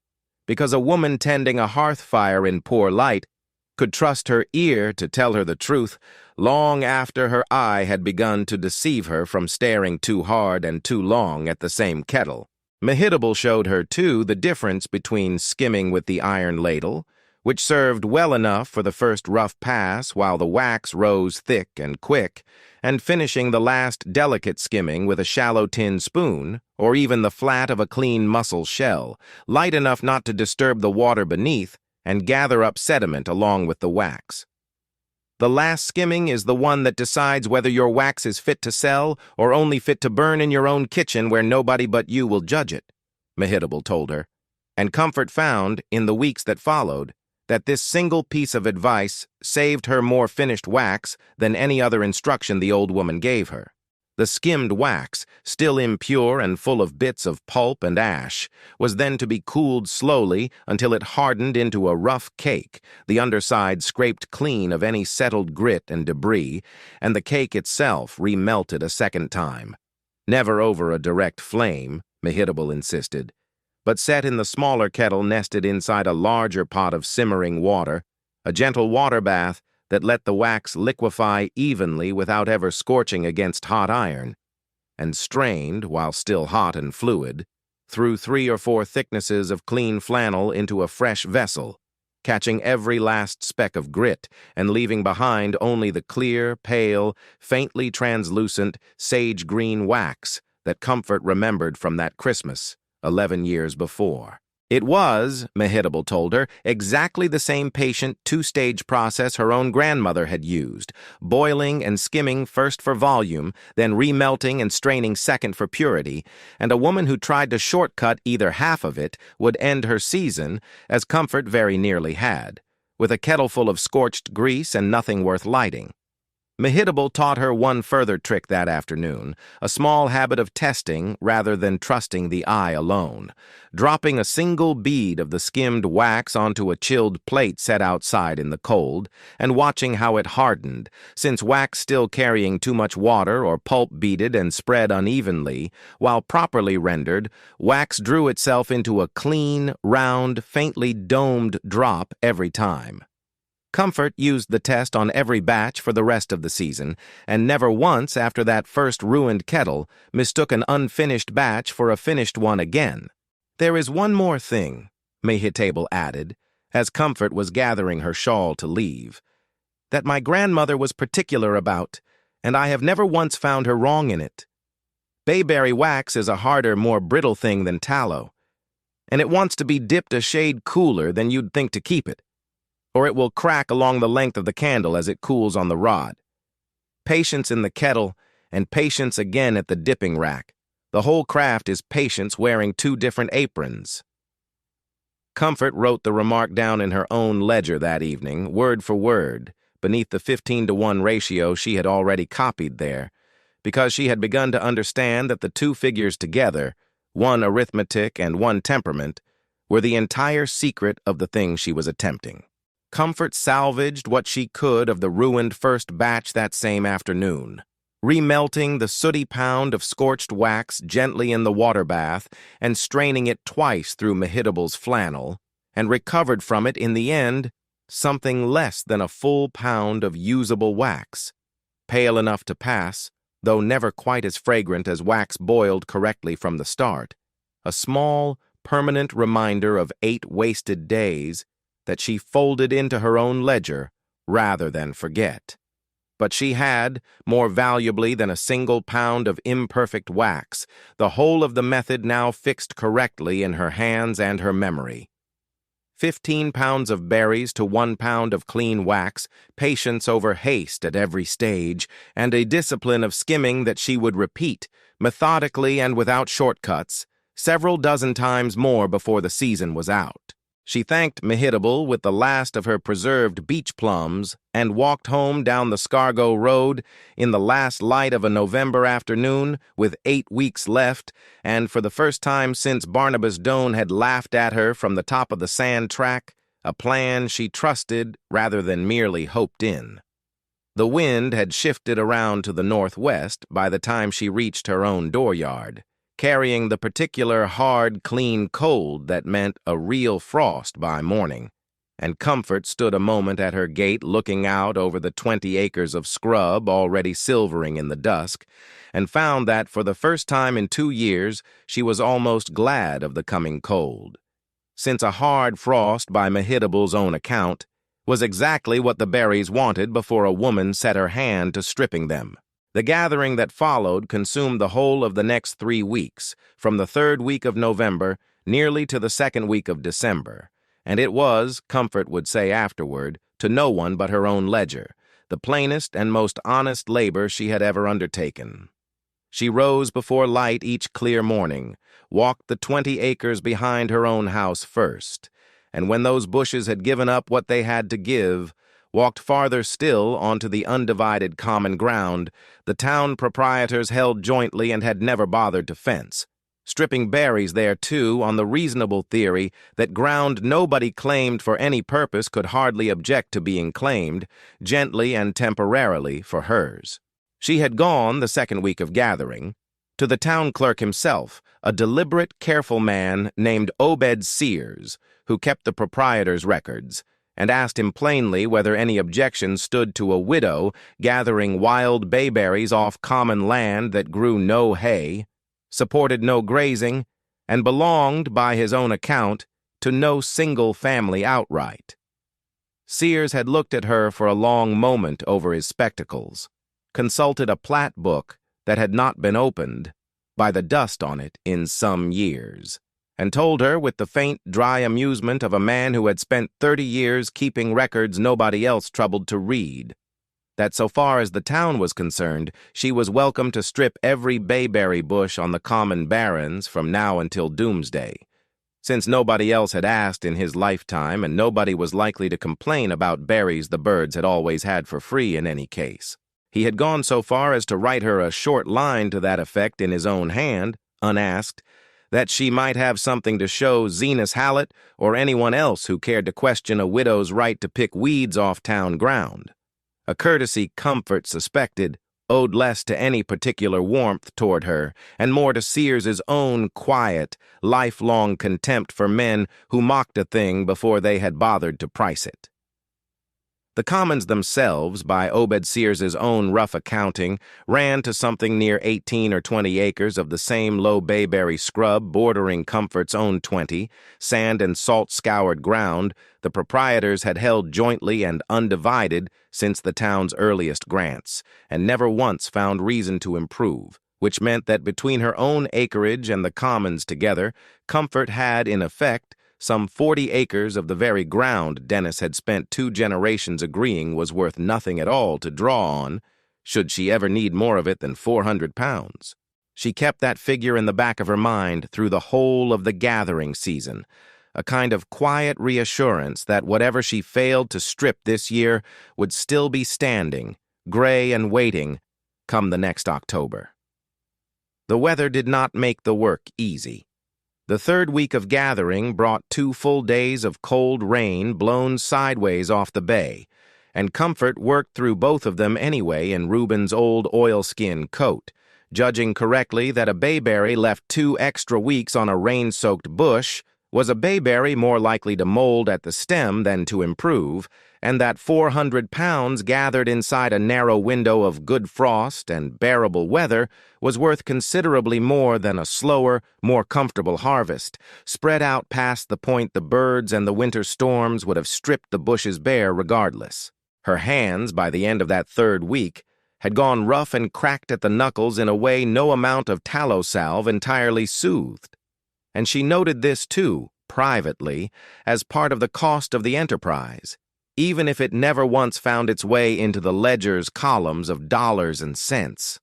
because a woman tending a hearth fire in poor light could trust her ear to tell her the truth long after her eye had begun to deceive her from staring too hard and too long at the same kettle. Mehitable showed her, too, the difference between skimming with the iron ladle, which served well enough for the first rough pass while the wax rose thick and quick, and finishing the last delicate skimming with a shallow tin spoon, or even the flat of a clean mussel shell, light enough not to disturb the water beneath and gather up sediment along with the wax. The last skimming is the one that decides whether your wax is fit to sell or only fit to burn in your own kitchen where nobody but you will judge it, Mehitable told her, and Comfort found, in the weeks that followed, that this single piece of advice saved her more finished wax than any other instruction the old woman gave her. The skimmed wax, still impure and full of bits of pulp and ash, was then to be cooled slowly until it hardened into a rough cake, the underside scraped clean of any settled grit and debris, and the cake itself remelted a second time. Never over a direct flame, Mehitable insisted, but set in the smaller kettle nested inside a larger pot of simmering water, a gentle water bath, that let the wax liquefy evenly without ever scorching against hot iron, and strained, while still hot and fluid, through 3 or 4 thicknesses of clean flannel into a fresh vessel, catching every last speck of grit and leaving behind only the clear, pale, faintly translucent sage-green wax that Comfort remembered from that Christmas 11 years before. It was, Mehitable told her, exactly the same patient 2-stage process her own grandmother had used, boiling and skimming first for volume, then remelting and straining second for purity, and a woman who tried to shortcut either half of it would end her season, as Comfort very nearly had, with a kettle full of scorched grease and nothing worth lighting. Mehitable taught her one further trick that afternoon, a small habit of testing rather than trusting the eye alone, dropping a single bead of the skimmed wax onto a chilled plate set outside in the cold, and watching how it hardened, since wax still carrying too much water or pulp beaded and spread unevenly, while properly rendered, wax drew itself into a clean, round, faintly domed drop every time. Comfort used the test on every batch for the rest of the season, and never once after that first ruined kettle mistook an unfinished batch for a finished one again. "There is one more thing," Mehitable added, as Comfort was gathering her shawl to leave, "that my grandmother was particular about, and I have never once found her wrong in it. Bayberry wax is a harder, more brittle thing than tallow, and it wants to be dipped a shade cooler than you'd think to keep it, or it will crack along the length of the candle as it cools on the rod. Patience in the kettle, and patience again at the dipping rack. The whole craft is patience wearing 2 different aprons." Comfort wrote the remark down in her own ledger that evening, word for word, beneath the 15-to-1 ratio she had already copied there, because she had begun to understand that the 2 figures together, one arithmetic and one temperament, were the entire secret of the thing she was attempting. Comfort salvaged what she could of the ruined first batch that same afternoon, remelting the sooty pound of scorched wax gently in the water bath and straining it twice through Mehitable's flannel, and recovered from it in the end something less than a full pound of usable wax, pale enough to pass, though never quite as fragrant as wax boiled correctly from the start, a small, permanent reminder of 8 wasted days that she folded into her own ledger rather than forget. But she had, more valuably than a single pound of imperfect wax, the whole of the method now fixed correctly in her hands and her memory. 15 pounds of berries to 1 pound of clean wax, patience over haste at every stage, and a discipline of skimming that she would repeat, methodically and without shortcuts, several dozen times more before the season was out. She thanked Mehitable with the last of her preserved beach plums and walked home down the Scargo Road in the last light of a November afternoon with 8 weeks left, and for the first time since Barnabas Doane had laughed at her from the top of the sand track, a plan she trusted rather than merely hoped in. The wind had shifted around to the northwest by the time she reached her own dooryard, carrying the particular hard, clean cold that meant a real frost by morning, and Comfort stood a moment at her gate looking out over the 20 acres of scrub already silvering in the dusk, and found that for the first time in 2 years she was almost glad of the coming cold, since a hard frost, by Mehitable's own account, was exactly what the berries wanted before a woman set her hand to stripping them. The gathering that followed consumed the whole of the next 3 weeks, from the 3rd week of November nearly to the 2nd week of December, and it was, Comfort would say afterward, to no one but her own ledger, the plainest and most honest labor she had ever undertaken. She rose before light each clear morning, walked the 20 acres behind her own house first, and when those bushes had given up what they had to give, walked farther still onto the undivided common ground the town proprietors held jointly and had never bothered to fence, stripping berries there, too, on the reasonable theory that ground nobody claimed for any purpose could hardly object to being claimed, gently and temporarily, for hers. She had gone, the 2nd week of gathering, to the town clerk himself, a deliberate, careful man named Obed Sears, who kept the proprietor's records, and asked him plainly whether any objection stood to a widow gathering wild bayberries off common land that grew no hay, supported no grazing, and belonged, by his own account, to no single family outright. Sears had looked at her for a long moment over his spectacles, consulted a plat book that had not been opened, by the dust on it, in some years, and told her with the faint, dry amusement of a man who had spent 30 years keeping records nobody else troubled to read, that so far as the town was concerned, she was welcome to strip every bayberry bush on the common barrens from now until doomsday, since nobody else had asked in his lifetime and nobody was likely to complain about berries the birds had always had for free in any case. He had gone so far as to write her a short line to that effect in his own hand, unasked, that she might have something to show Zenas Hallett or anyone else who cared to question a widow's right to pick weeds off town ground, a courtesy Comfort suspected owed less to any particular warmth toward her and more to Sears's own quiet, lifelong contempt for men who mocked a thing before they had bothered to price it. The commons themselves, by Obed Sears's own rough accounting, ran to something near 18 or 20 acres of the same low bayberry scrub bordering Comfort's own 20, sand and salt-scoured ground the proprietors had held jointly and undivided since the town's earliest grants, and never once found reason to improve, which meant that between her own acreage and the commons together, Comfort had, in effect, some 40 acres of the very ground Dennis had spent 2 generations agreeing was worth nothing at all to draw on, should she ever need more of it than 400 pounds. She kept that figure in the back of her mind through the whole of the gathering season, a kind of quiet reassurance that whatever she failed to strip this year would still be standing, gray and waiting, come the next October. The weather did not make the work easy. The third week of gathering brought 2 full days of cold rain blown sideways off the bay, and Comfort worked through both of them anyway in Reuben's old oilskin coat, judging correctly that a bayberry left 2 extra weeks on a rain-soaked bush was a bayberry more likely to mold at the stem than to improve, and that 400 pounds gathered inside a narrow window of good frost and bearable weather was worth considerably more than a slower, more comfortable harvest, spread out past the point the birds and the winter storms would have stripped the bushes bare regardless. Her hands, by the end of that third week, had gone rough and cracked at the knuckles in a way no amount of tallow salve entirely soothed. And she noted this, too, privately, as part of the cost of the enterprise, even if it never once found its way into the ledger's columns of dollars and cents.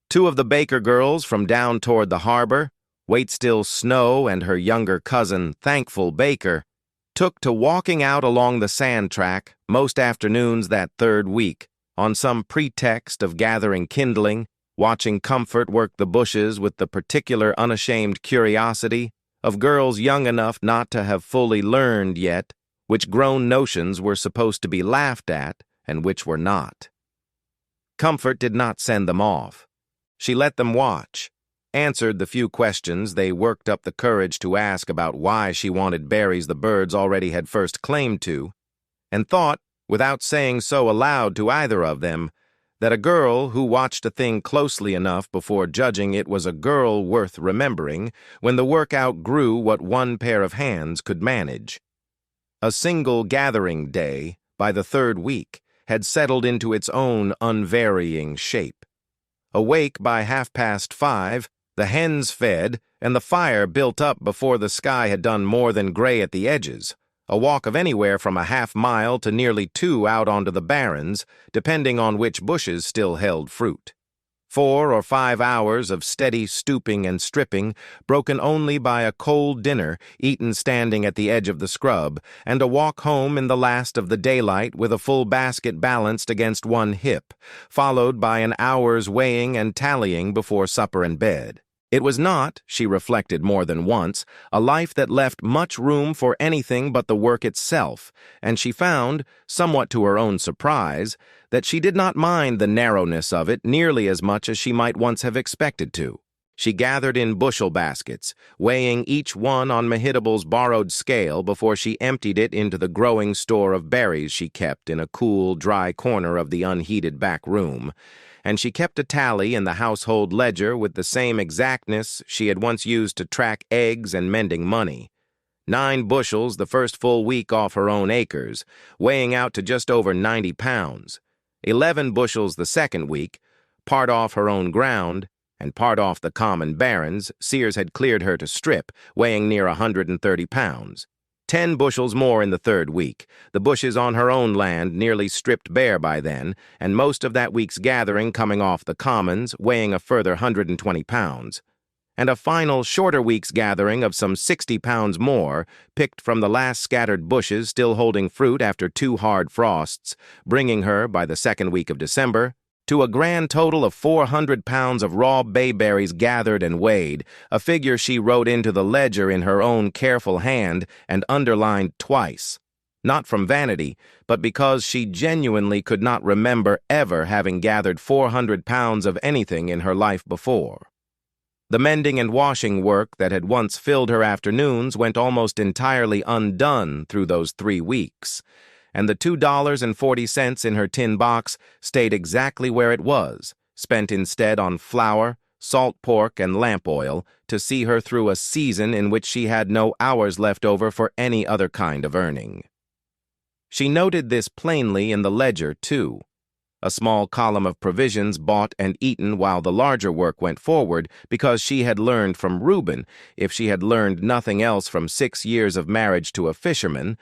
2 of the Baker girls from down toward the harbor, Waitstill Snow and her younger cousin, Thankful Baker, took to walking out along the sand track most afternoons that third week, on some pretext of gathering kindling, watching Comfort work the bushes with the particular unashamed curiosity of girls young enough not to have fully learned yet which grown notions were supposed to be laughed at and which were not. Comfort did not send them off. She let them watch, answered the few questions they worked up the courage to ask about why she wanted berries the birds already had first claimed to, and thought, without saying so aloud to either of them, that a girl who watched a thing closely enough before judging it was a girl worth remembering when the work outgrew what one pair of hands could manage. A single gathering day, by the third week, had settled into its own unvarying shape. Awake by 5:30, the hens fed, and the fire built up before the sky had done more than gray at the edges, a walk of anywhere from a half-mile to nearly 2 out onto the barrens, depending on which bushes still held fruit. 4 or 5 hours of steady stooping and stripping, broken only by a cold dinner eaten standing at the edge of the scrub, and a walk home in the last of the daylight with a full basket balanced against one hip, followed by an hour's weighing and tallying before supper and bed. It was not, she reflected more than once, a life that left much room for anything but the work itself, and she found, somewhat to her own surprise, that she did not mind the narrowness of it nearly as much as she might once have expected to. She gathered in bushel baskets, weighing each one on Mehitable's borrowed scale before she emptied it into the growing store of berries she kept in a cool, dry corner of the unheated back room, and she kept a tally in the household ledger with the same exactness she had once used to track eggs and mending money. 9 bushels the first full week off her own acres, weighing out to just over 90 pounds. 11 bushels the second week, part off her own ground, and part off the common barrens Sears had cleared her to strip, weighing near 130 pounds. 10 bushels more in the third week, the bushes on her own land nearly stripped bare by then, and most of that week's gathering coming off the commons, weighing a further 120 pounds. And a final, shorter week's gathering of some 60 pounds more, picked from the last scattered bushes still holding fruit after 2 hard frosts, bringing her, by the second week of December, to a grand total of 400 pounds of raw bayberries gathered and weighed, a figure she wrote into the ledger in her own careful hand and underlined twice. Not from vanity, but because she genuinely could not remember ever having gathered 400 pounds of anything in her life before. The mending and washing work that had once filled her afternoons went almost entirely undone through those 3 weeks, and the $2.40 in her tin box stayed exactly where it was, spent instead on flour, salt pork, and lamp oil to see her through a season in which she had no hours left over for any other kind of earning. She noted this plainly in the ledger, too. A small column of provisions bought and eaten while the larger work went forward, because she had learned from Reuben, if she had learned nothing else from 6 years of marriage to a fisherman,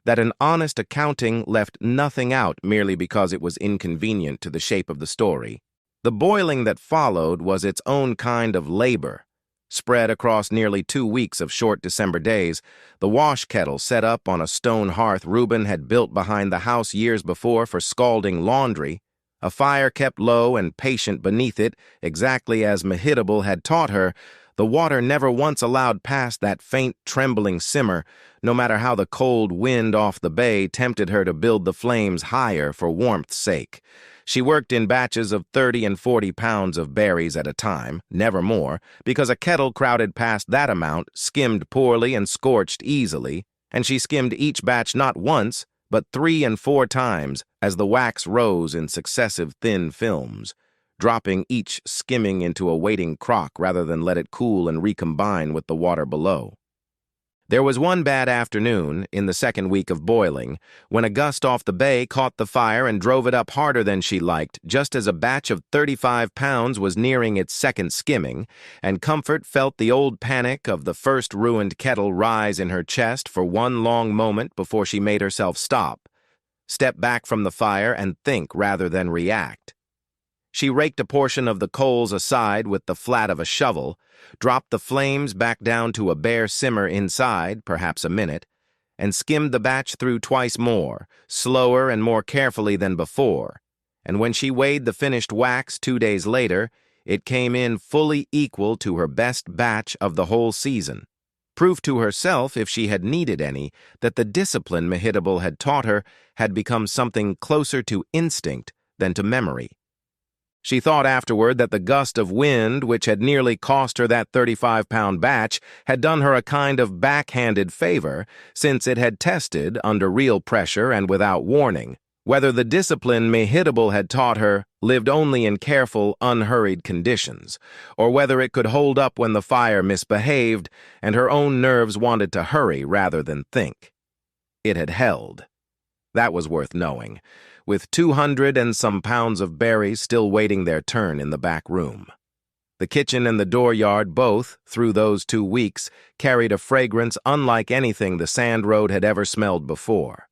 that an honest accounting left nothing out merely because it was inconvenient to the shape of the story. The boiling that followed was its own kind of labor. Spread across nearly 2 weeks of short December days, the wash kettle set up on a stone hearth Reuben had built behind the house years before for scalding laundry, a fire kept low and patient beneath it, exactly as Mehitable had taught her, the water never once allowed past that faint, trembling simmer, no matter how the cold wind off the bay tempted her to build the flames higher for warmth's sake. She worked in batches of 30 and 40 pounds of berries at a time, never more, because a kettle crowded past that amount skimmed poorly and scorched easily, and she skimmed each batch not once, but 3 and 4 times as the wax rose in successive thin films, dropping each skimming into a waiting crock rather than let it cool and recombine with the water below. There was one bad afternoon, in the second week of boiling, when a gust off the bay caught the fire and drove it up harder than she liked, just as a batch of 35 pounds was nearing its second skimming, and Comfort felt the old panic of the first ruined kettle rise in her chest for one long moment before she made herself step back from the fire and think rather than react. She raked a portion of the coals aside with the flat of a shovel, dropped the flames back down to a bare simmer inside, perhaps a minute, and skimmed the batch through twice more, slower and more carefully than before, and when she weighed the finished wax 2 days later, it came in fully equal to her best batch of the whole season. Proof to herself, if she had needed any, that the discipline Mehitable had taught her had become something closer to instinct than to memory. She thought afterward that the gust of wind, which had nearly cost her that 35-pound batch, had done her a kind of backhanded favor, since it had tested, under real pressure and without warning, whether the discipline Mehitable had taught her lived only in careful, unhurried conditions, or whether it could hold up when the fire misbehaved and her own nerves wanted to hurry rather than think. It had held. That was worth knowing, with 200 and some pounds of berries still waiting their turn in the back room. The kitchen and the dooryard both, through those 2 weeks, carried a fragrance unlike anything the sand road had ever smelled before.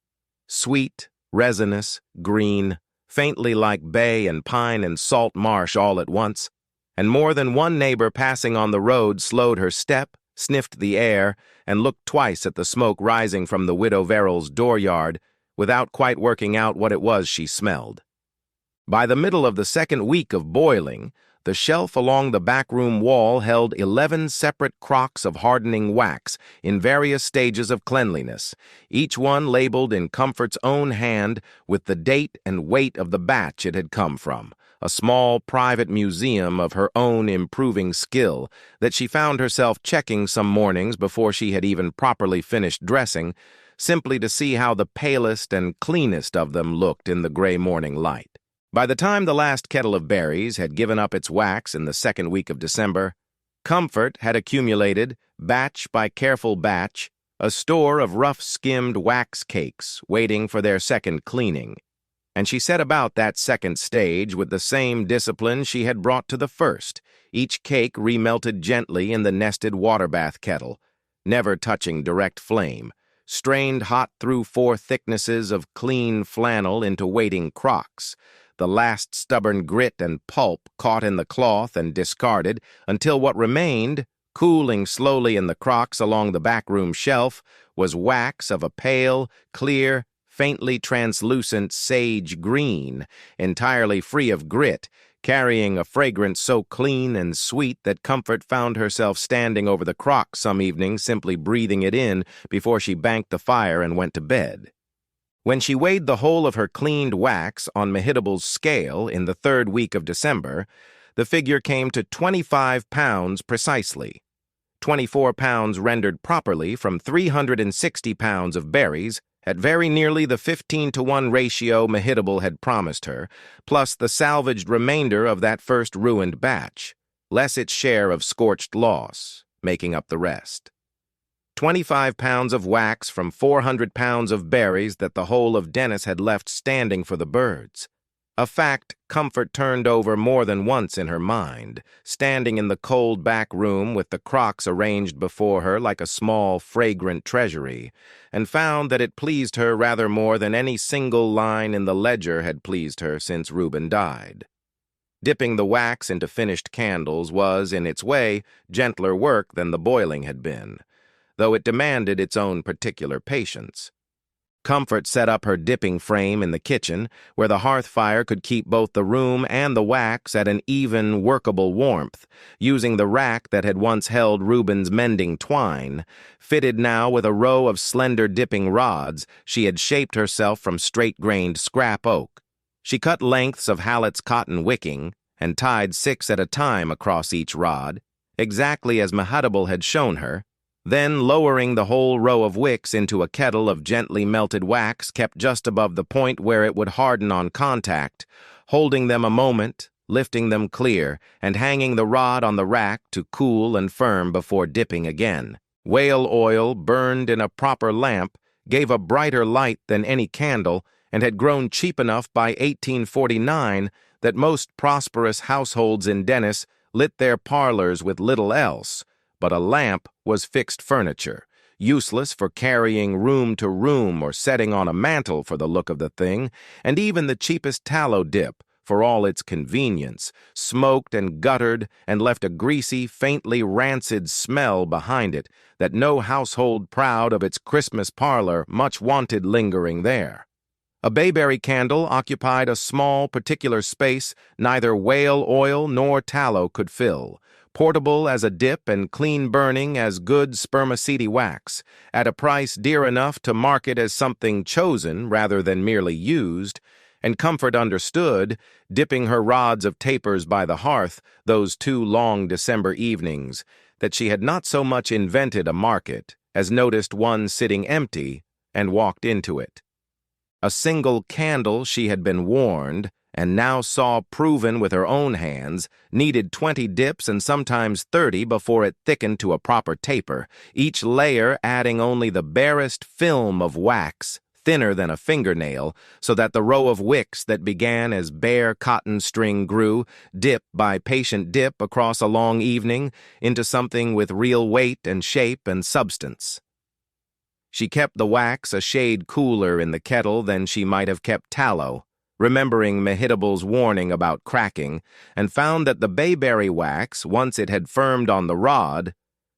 Sweet, resinous, green, faintly like bay and pine and salt marsh all at once, and more than one neighbor passing on the road slowed her step, sniffed the air, and looked twice at the smoke rising from the Widow Verrill's dooryard, without quite working out what it was she smelled. By the middle of the second week of boiling, The shelf along the backroom wall held 11 separate crocks of hardening wax in various stages of cleanliness, each one labeled in Comfort's own hand with the date and weight of the batch it had come from, a small private museum of her own improving skill that she found herself checking some mornings before she had even properly finished dressing, simply to see how the palest and cleanest of them looked in the gray morning light. By the time the last kettle of berries had given up its wax in the second week of December, Comfort had accumulated, batch by careful batch, a store of rough-skimmed wax cakes waiting for their second cleaning, and she set about that second stage with the same discipline she had brought to the first, each cake remelted gently in the nested water bath kettle, never touching direct flame, strained hot through 4 thicknesses of clean flannel into waiting crocks, the last stubborn grit and pulp caught in the cloth and discarded until what remained, cooling slowly in the crocks along the backroom shelf, was wax of a pale, clear, faintly translucent sage green, entirely free of grit, carrying a fragrance so clean and sweet that Comfort found herself standing over the crocks some evenings simply breathing it in before she banked the fire and went to bed. When she weighed the whole of her cleaned wax on Mehitable's scale in the 3rd week of December, the figure came to 25 pounds precisely. 24 pounds rendered properly from 360 pounds of berries at very nearly the 15-to-1 ratio Mehitable had promised her, plus the salvaged remainder of that first ruined batch, less its share of scorched loss, making up the rest. 25 pounds of wax from 400 pounds of berries that the whole of Dennis had left standing for the birds. A fact Comfort turned over more than once in her mind, standing in the cold back room with the crocks arranged before her like a small, fragrant treasury, and found that it pleased her rather more than any single line in the ledger had pleased her since Reuben died. Dipping the wax into finished candles was, in its way, gentler work than the boiling had been, though it demanded its own particular patience. Comfort set up her dipping frame in the kitchen, where the hearth fire could keep both the room and the wax at an even, workable warmth, using the rack that had once held Reuben's mending twine. Fitted now with a row of slender dipping rods, she had shaped herself from straight-grained scrap oak. She cut lengths of Hallett's cotton wicking and tied 6 at a time across each rod, exactly as Mehitabel had shown her, then lowering the whole row of wicks into a kettle of gently melted wax kept just above the point where it would harden on contact, holding them a moment, lifting them clear, and hanging the rod on the rack to cool and firm before dipping again. Whale oil, burned in a proper lamp, gave a brighter light than any candle and had grown cheap enough by 1849 that most prosperous households in Dennis lit their parlors with little else, but a lamp was fixed furniture, useless for carrying room to room or setting on a mantel for the look of the thing, and even the cheapest tallow dip, for all its convenience, smoked and guttered and left a greasy, faintly rancid smell behind it that no household proud of its Christmas parlor much wanted lingering there. A bayberry candle occupied a small, particular space neither whale oil nor tallow could fill, portable as a dip and clean-burning as good spermaceti wax, at a price dear enough to mark it as something chosen rather than merely used, and Comfort understood, dipping her rods of tapers by the hearth those 2 long December evenings, that she had not so much invented a market as noticed one sitting empty and walked into it. A single candle, she had been warned, and now saw proven with her own hands, needed 20 dips and sometimes 30 before it thickened to a proper taper, each layer adding only the barest film of wax, thinner than a fingernail, so that the row of wicks that began as bare cotton string grew, dip by patient dip across a long evening, into something with real weight and shape and substance. She kept the wax a shade cooler in the kettle than she might have kept tallow, remembering Mehitabel's warning about cracking, and found that the bayberry wax, once it had firmed on the rod,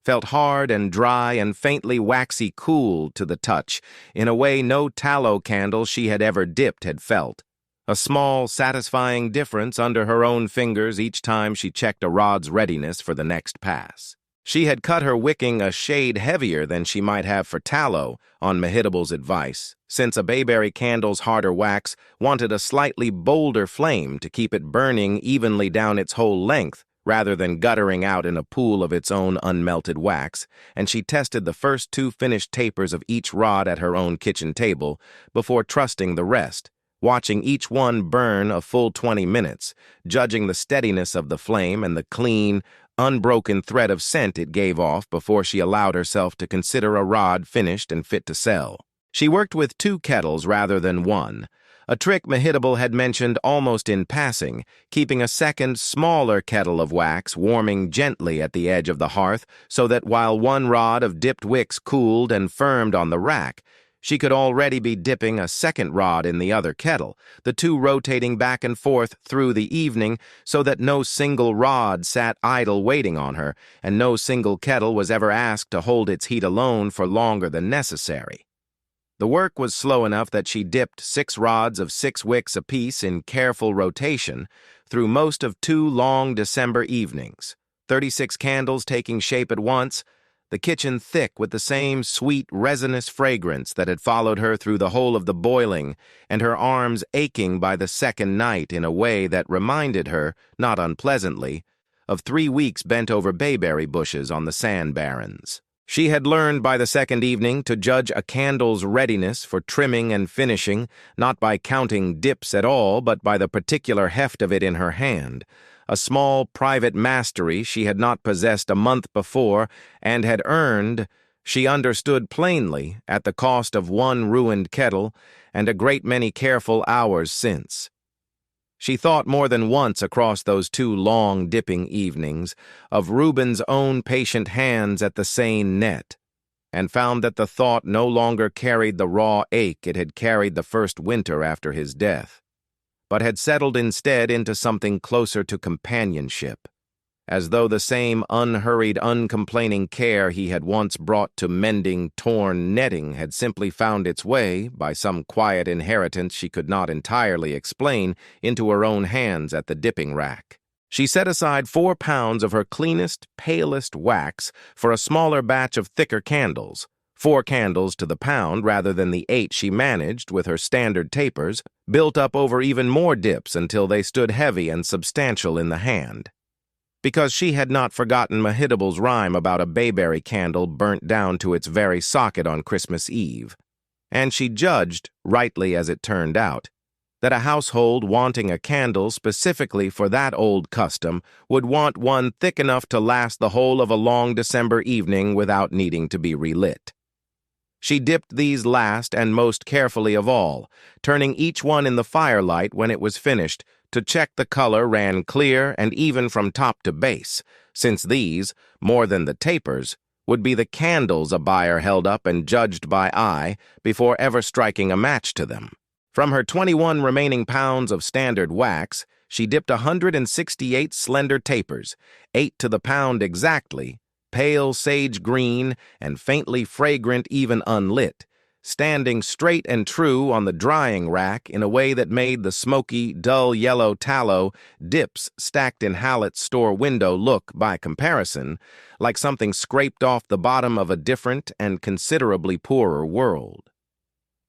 felt hard and dry and faintly waxy cool to the touch, in a way no tallow candle she had ever dipped had felt, a small, satisfying difference under her own fingers each time she checked a rod's readiness for the next pass. She had cut her wicking a shade heavier than she might have for tallow, on Mehitable's advice, since a bayberry candle's harder wax wanted a slightly bolder flame to keep it burning evenly down its whole length, rather than guttering out in a pool of its own unmelted wax, and she tested the first 2 finished tapers of each rod at her own kitchen table before trusting the rest, watching each one burn a full 20 minutes, judging the steadiness of the flame and the clean, unbroken thread of scent it gave off before she allowed herself to consider a rod finished and fit to sell. She worked with 2 kettles rather than 1, a trick Mehitable had mentioned almost in passing, keeping a second, smaller kettle of wax warming gently at the edge of the hearth so that while one rod of dipped wicks cooled and firmed on the rack, she could already be dipping a second rod in the other kettle, the 2 rotating back and forth through the evening so that no single rod sat idle waiting on her, and no single kettle was ever asked to hold its heat alone for longer than necessary. The work was slow enough that she dipped 6 rods of 6 wicks apiece in careful rotation through most of 2 long December evenings, 36 candles taking shape at once, the kitchen thick with the same sweet, resinous fragrance that had followed her through the whole of the boiling, and her arms aching by the second night in a way that reminded her, not unpleasantly, of 3 weeks bent over bayberry bushes on the sand barrens. She had learned by the second evening to judge a candle's readiness for trimming and finishing, not by counting dips at all, but by the particular heft of it in her hand, a small private mastery she had not possessed a month before and had earned, she understood plainly, at the cost of 1 ruined kettle and a great many careful hours since. She thought more than once across those 2 long dipping evenings of Reuben's own patient hands at the seine net, and found that the thought no longer carried the raw ache it had carried the first winter after his death, but had settled instead into something closer to companionship, as though the same unhurried, uncomplaining care he had once brought to mending torn netting had simply found its way, by some quiet inheritance she could not entirely explain, into her own hands at the dipping rack. She set aside 4 pounds of her cleanest, palest wax for a smaller batch of thicker candles, 4 candles to the pound rather than the 8 she managed with her standard tapers, built up over even more dips until they stood heavy and substantial in the hand. Because she had not forgotten Mehitable's rhyme about a bayberry candle burnt down to its very socket on Christmas Eve, and she judged, rightly as it turned out, that a household wanting a candle specifically for that old custom would want one thick enough to last the whole of a long December evening without needing to be relit. She dipped these last and most carefully of all, turning each one in the firelight when it was finished to check the color ran clear and even from top to base, since these, more than the tapers, would be the candles a buyer held up and judged by eye before ever striking a match to them. From her 21 remaining pounds of standard wax, she dipped 168 slender tapers, 8 to the pound exactly, pale sage green and faintly fragrant even unlit, standing straight and true on the drying rack in a way that made the smoky, dull yellow tallow dips stacked in Hallett's store window look, by comparison, like something scraped off the bottom of a different and considerably poorer world.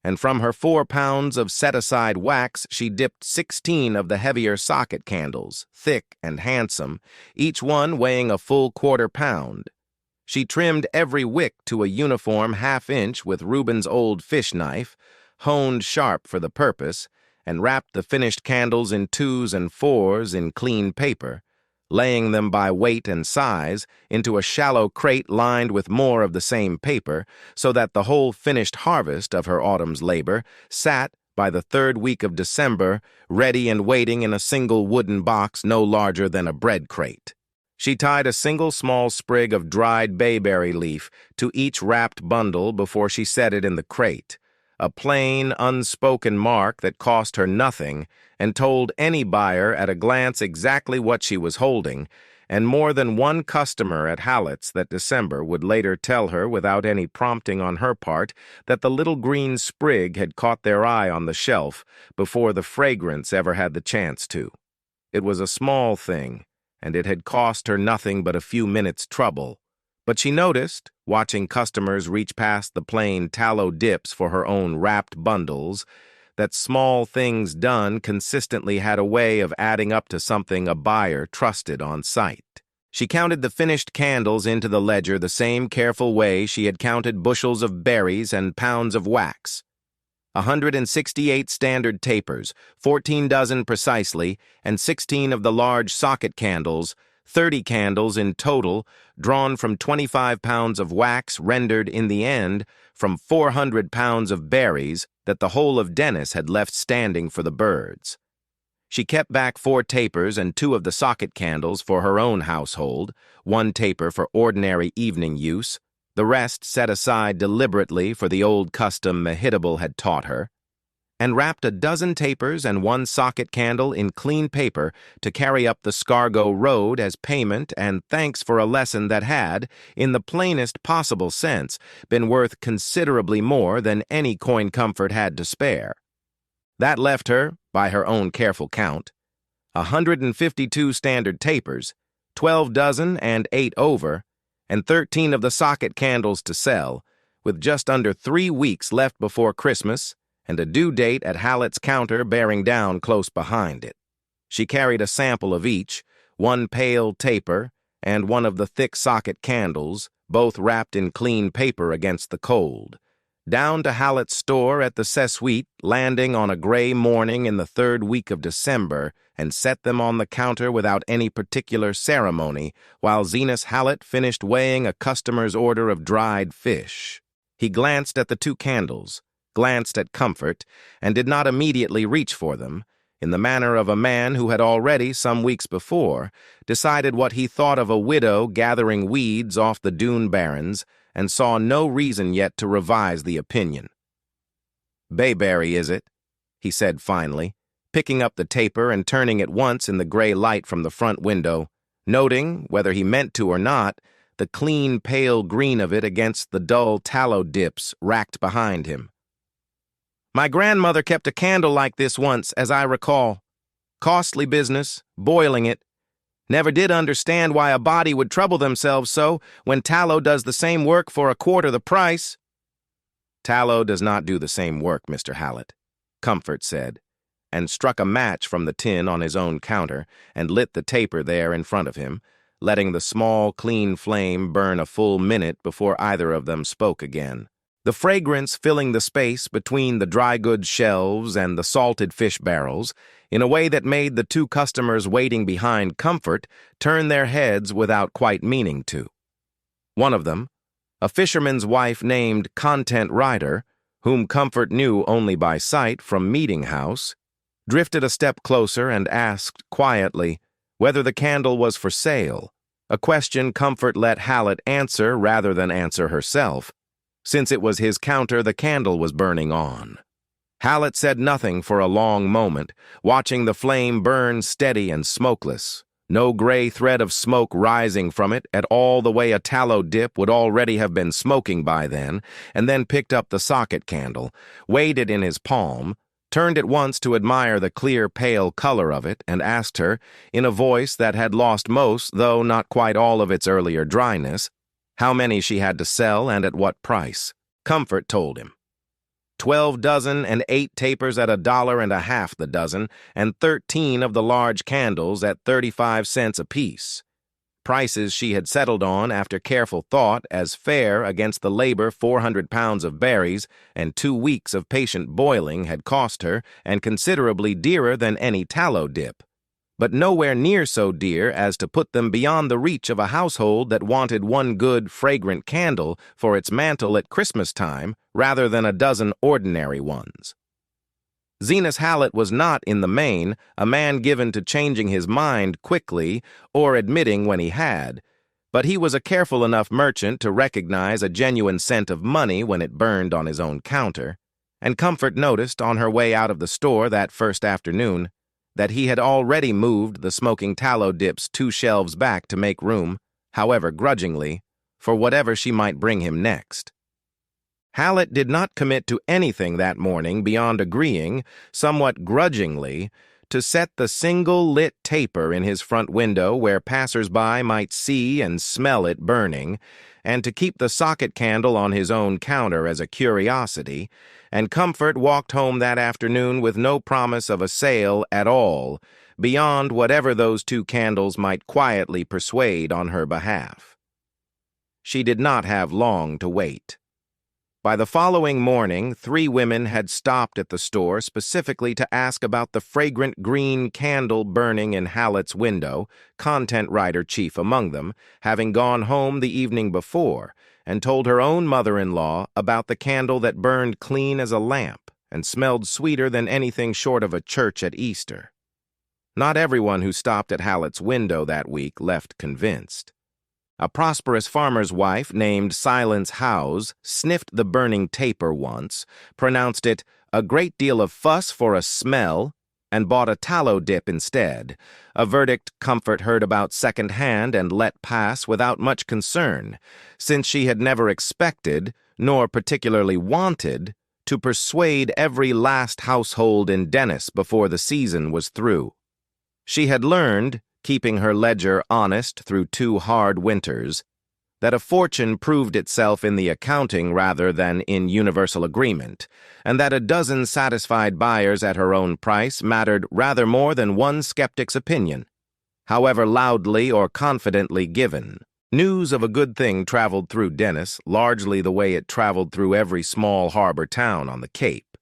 And from her 4 pounds of set-aside wax she dipped 16 of the heavier socket candles, thick and handsome, each one weighing a full quarter pound. She trimmed every wick to a uniform half-inch with Reuben's old fish knife, honed sharp for the purpose, and wrapped the finished candles in 2s and 4s in clean paper, laying them by weight and size into a shallow crate lined with more of the same paper, so that the whole finished harvest of her autumn's labor sat, by the 3rd week of December, ready and waiting in a single wooden box no larger than a bread crate. She tied a single small sprig of dried bayberry leaf to each wrapped bundle before she set it in the crate, a plain, unspoken mark that cost her nothing and told any buyer at a glance exactly what she was holding, and more than one customer at Hallett's that December would later tell her without any prompting on her part that the little green sprig had caught their eye on the shelf before the fragrance ever had the chance to. It was a small thing, and it had cost her nothing but a few minutes' trouble. But she noticed, watching customers reach past the plain tallow dips for her own wrapped bundles, that small things done consistently had a way of adding up to something a buyer trusted on sight. She counted the finished candles into the ledger the same careful way she had counted bushels of berries and pounds of wax. 168 standard tapers, 14 dozen precisely, and 16 of the large socket candles, 30 candles in total, drawn from 25 pounds of wax rendered in the end from 400 pounds of berries that the whole of Dennis had left standing for the birds. She kept back 4 tapers and 2 of the socket candles for her own household, 1 taper for ordinary evening use, the rest set aside deliberately for the old custom Mehitable had taught her, and wrapped a dozen tapers and 1 socket candle in clean paper to carry up the Scargo Road as payment and thanks for a lesson that had, in the plainest possible sense, been worth considerably more than any coin Comfort had to spare. That left her, by her own careful count, 152 standard tapers, 12 dozen and 8 over, and 13 of the socket candles to sell, with just under 3 weeks left before Christmas, and a due date at Hallett's counter bearing down close behind it. She carried a sample of each, 1 pale taper and 1 of the thick socket candles, both wrapped in clean paper against the cold, down to Hallett's store at the Sessuit, landing on a gray morning in the 3rd week of December, and set them on the counter without any particular ceremony, while Zenas Hallett finished weighing a customer's order of dried fish. He glanced at the 2 candles, glanced at Comfort, and did not immediately reach for them, in the manner of a man who had already, some weeks before, decided what he thought of a widow gathering weeds off the dune barrens, and saw no reason yet to revise the opinion. "Bayberry, is it?" he said finally, picking up the taper and turning it once in the gray light from the front window, noting, whether he meant to or not, the clean pale green of it against the dull tallow dips racked behind him. "My grandmother kept a candle like this once, as I recall. Costly business, boiling it. Never did understand why a body would trouble themselves so when tallow does the same work for a quarter the price." "Tallow does not do the same work, Mr. Hallett," Comfort said, and struck a match from the tin on his own counter and lit the taper there in front of him, letting the small, clean flame burn a full minute before either of them spoke again. The fragrance filling the space between the dry goods shelves and the salted fish barrels in a way that made the 2 customers waiting behind Comfort turn their heads without quite meaning to. One of them, a fisherman's wife named Content Rider, whom Comfort knew only by sight from Meeting House, drifted a step closer and asked quietly whether the candle was for sale, a question Comfort let Hallett answer rather than answer herself, since it was his counter the candle was burning on. Hallett said nothing for a long moment, watching the flame burn steady and smokeless, no gray thread of smoke rising from it at all the way a tallow dip would already have been smoking by then, and then picked up the socket candle, weighed it in his palm, turned at once to admire the clear pale color of it, and asked her, in a voice that had lost most, though not quite all of its earlier dryness, how many she had to sell and at what price. Comfort told him. 12 dozen and 8 tapers at $1.50 the dozen, and 13 of the large candles at 35 cents apiece. Prices she had settled on after careful thought as fair against the labor 400 pounds of berries and 2 weeks of patient boiling had cost her, and considerably dearer than any tallow dip, but nowhere near so dear as to put them beyond the reach of a household that wanted 1 good, fragrant candle for its mantle at Christmas time rather than a dozen ordinary ones. Zenas Hallett was not, in the main, a man given to changing his mind quickly or admitting when he had, but he was a careful enough merchant to recognize a genuine scent of money when it burned on his own counter, and Comfort noticed on her way out of the store that first afternoon that he had already moved the smoking tallow dips 2 shelves back to make room, however grudgingly, for whatever she might bring him next. Hallett did not commit to anything that morning beyond agreeing, somewhat grudgingly, to set the single lit taper in his front window where passers-by might see and smell it burning, and to keep the socket candle on his own counter as a curiosity, and Comfort walked home that afternoon with no promise of a sale at all, beyond whatever those 2 candles might quietly persuade on her behalf. She did not have long to wait. By the following morning, 3 women had stopped at the store specifically to ask about the fragrant green candle burning in Hallett's window, content writer chief among them, having gone home the evening before and told her own mother-in-law about the candle that burned clean as a lamp and smelled sweeter than anything short of a church at Easter. Not everyone who stopped at Hallett's window that week left convinced. A prosperous farmer's wife named Silence Howes sniffed the burning taper once, pronounced it a great deal of fuss for a smell, and bought a tallow dip instead, a verdict Comfort heard about second-hand and let pass without much concern, since she had never expected, nor particularly wanted, to persuade every last household in Dennis before the season was through. She had learned, keeping her ledger honest through 2 hard winters, that a fortune proved itself in the accounting rather than in universal agreement, and that a dozen satisfied buyers at her own price mattered rather more than one skeptic's opinion, however loudly or confidently given. News of a good thing traveled through Dennis largely the way it traveled through every small harbor town on the Cape,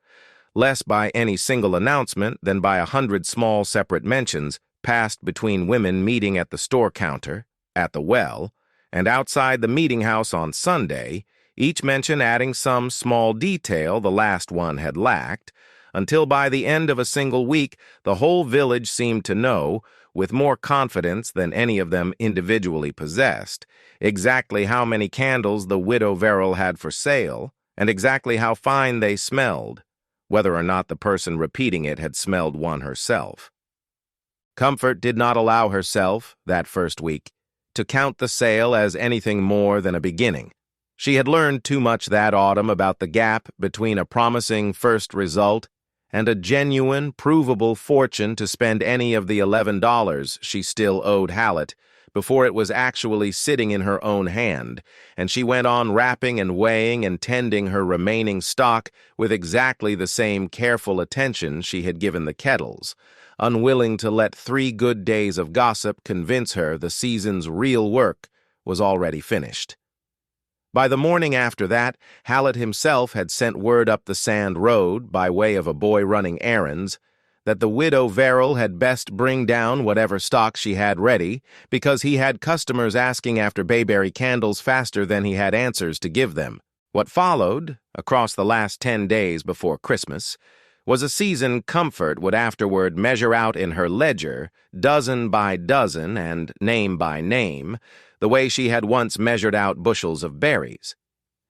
less by any single announcement than by 100 small separate mentions passed between women meeting at the store counter, at the well, and outside the meeting house on Sunday, each mention adding some small detail the last one had lacked, until by the end of a single week the whole village seemed to know, with more confidence than any of them individually possessed, exactly how many candles the widow Verrill had for sale, and exactly how fine they smelled, whether or not the person repeating it had smelled one herself. Comfort did not allow herself, that first week, to count the sale as anything more than a beginning. She had learned too much that autumn about the gap between a promising first result and a genuine, provable fortune to spend any of the $11 she still owed Hallett before it was actually sitting in her own hand, and she went on wrapping and weighing and tending her remaining stock with exactly the same careful attention she had given the kettles, unwilling to let 3 good days of gossip convince her the season's real work was already finished. By the morning after that, Hallett himself had sent word up the sand road, by way of a boy running errands, that the widow Verrill had best bring down whatever stock she had ready, because he had customers asking after Bayberry candles faster than he had answers to give them. What followed, across the last 10 days before Christmas, was a season Comfort would afterward measure out in her ledger, dozen by dozen and name by name, the way she had once measured out bushels of berries.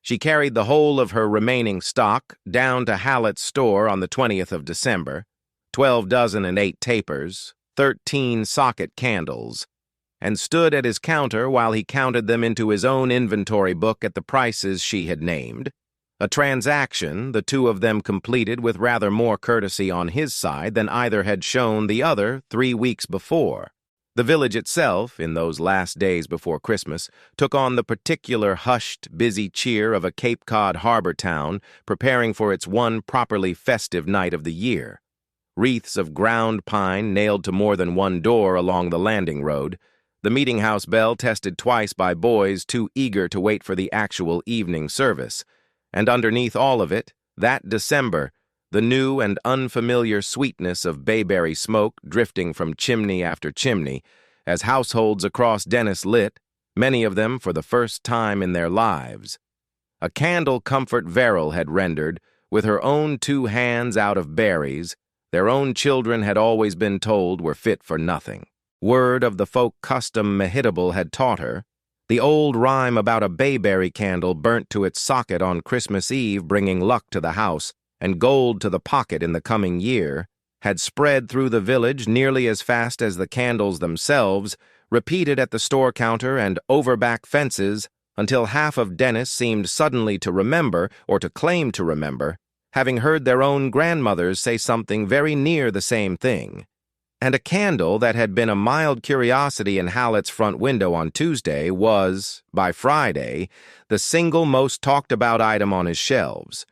She carried the whole of her remaining stock down to Hallett's store on the 20th of December, 12 dozen and 8 tapers, 13 socket candles, and stood at his counter while he counted them into his own inventory book at the prices she had named, a transaction the 2 of them completed with rather more courtesy on his side than either had shown the other 3 weeks before. The village itself, in those last days before Christmas, took on the particular hushed, busy cheer of a Cape Cod harbor town preparing for its one properly festive night of the year. Wreaths of ground pine nailed to more than one door along the landing road, the meeting house bell tested twice by boys too eager to wait for the actual evening service, and underneath all of it, that December, the new and unfamiliar sweetness of bayberry smoke drifting from chimney after chimney, as households across Dennis lit, many of them for the first time in their lives. A candle Comfort Verrill had rendered, with her own 2 hands out of berries, their own children had always been told were fit for nothing. Word of the folk custom Mehitable had taught her, the old rhyme about a bayberry candle burnt to its socket on Christmas Eve bringing luck to the house and gold to the pocket in the coming year, had spread through the village nearly as fast as the candles themselves, repeated at the store counter and over back fences, until half of Dennis seemed suddenly to remember, or to claim to remember, having heard their own grandmothers say something very near the same thing. And a candle that had been a mild curiosity in Hallett's front window on Tuesday was, by Friday, the single most talked-about item on his shelves.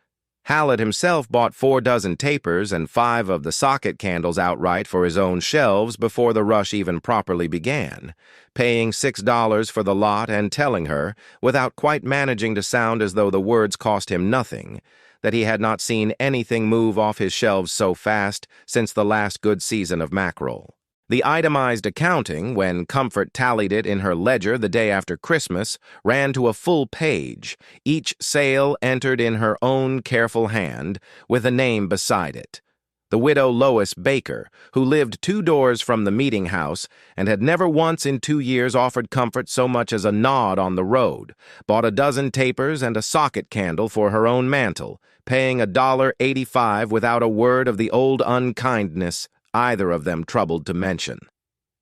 Hallett himself bought 4 dozen tapers and 5 of the socket candles outright for his own shelves before the rush even properly began, paying $6 for the lot and telling her, without quite managing to sound as though the words cost him nothing, that he had not seen anything move off his shelves so fast since the last good season of mackerel. The itemized accounting, when Comfort tallied it in her ledger the day after Christmas, ran to a full page, each sale entered in her own careful hand, with a name beside it. The widow Lois Baker, who lived 2 doors from the meeting house and had never once in 2 years offered Comfort so much as a nod on the road, bought a dozen tapers and a socket candle for her own mantel, paying $1.85 without a word of the old unkindness either of them troubled to mention.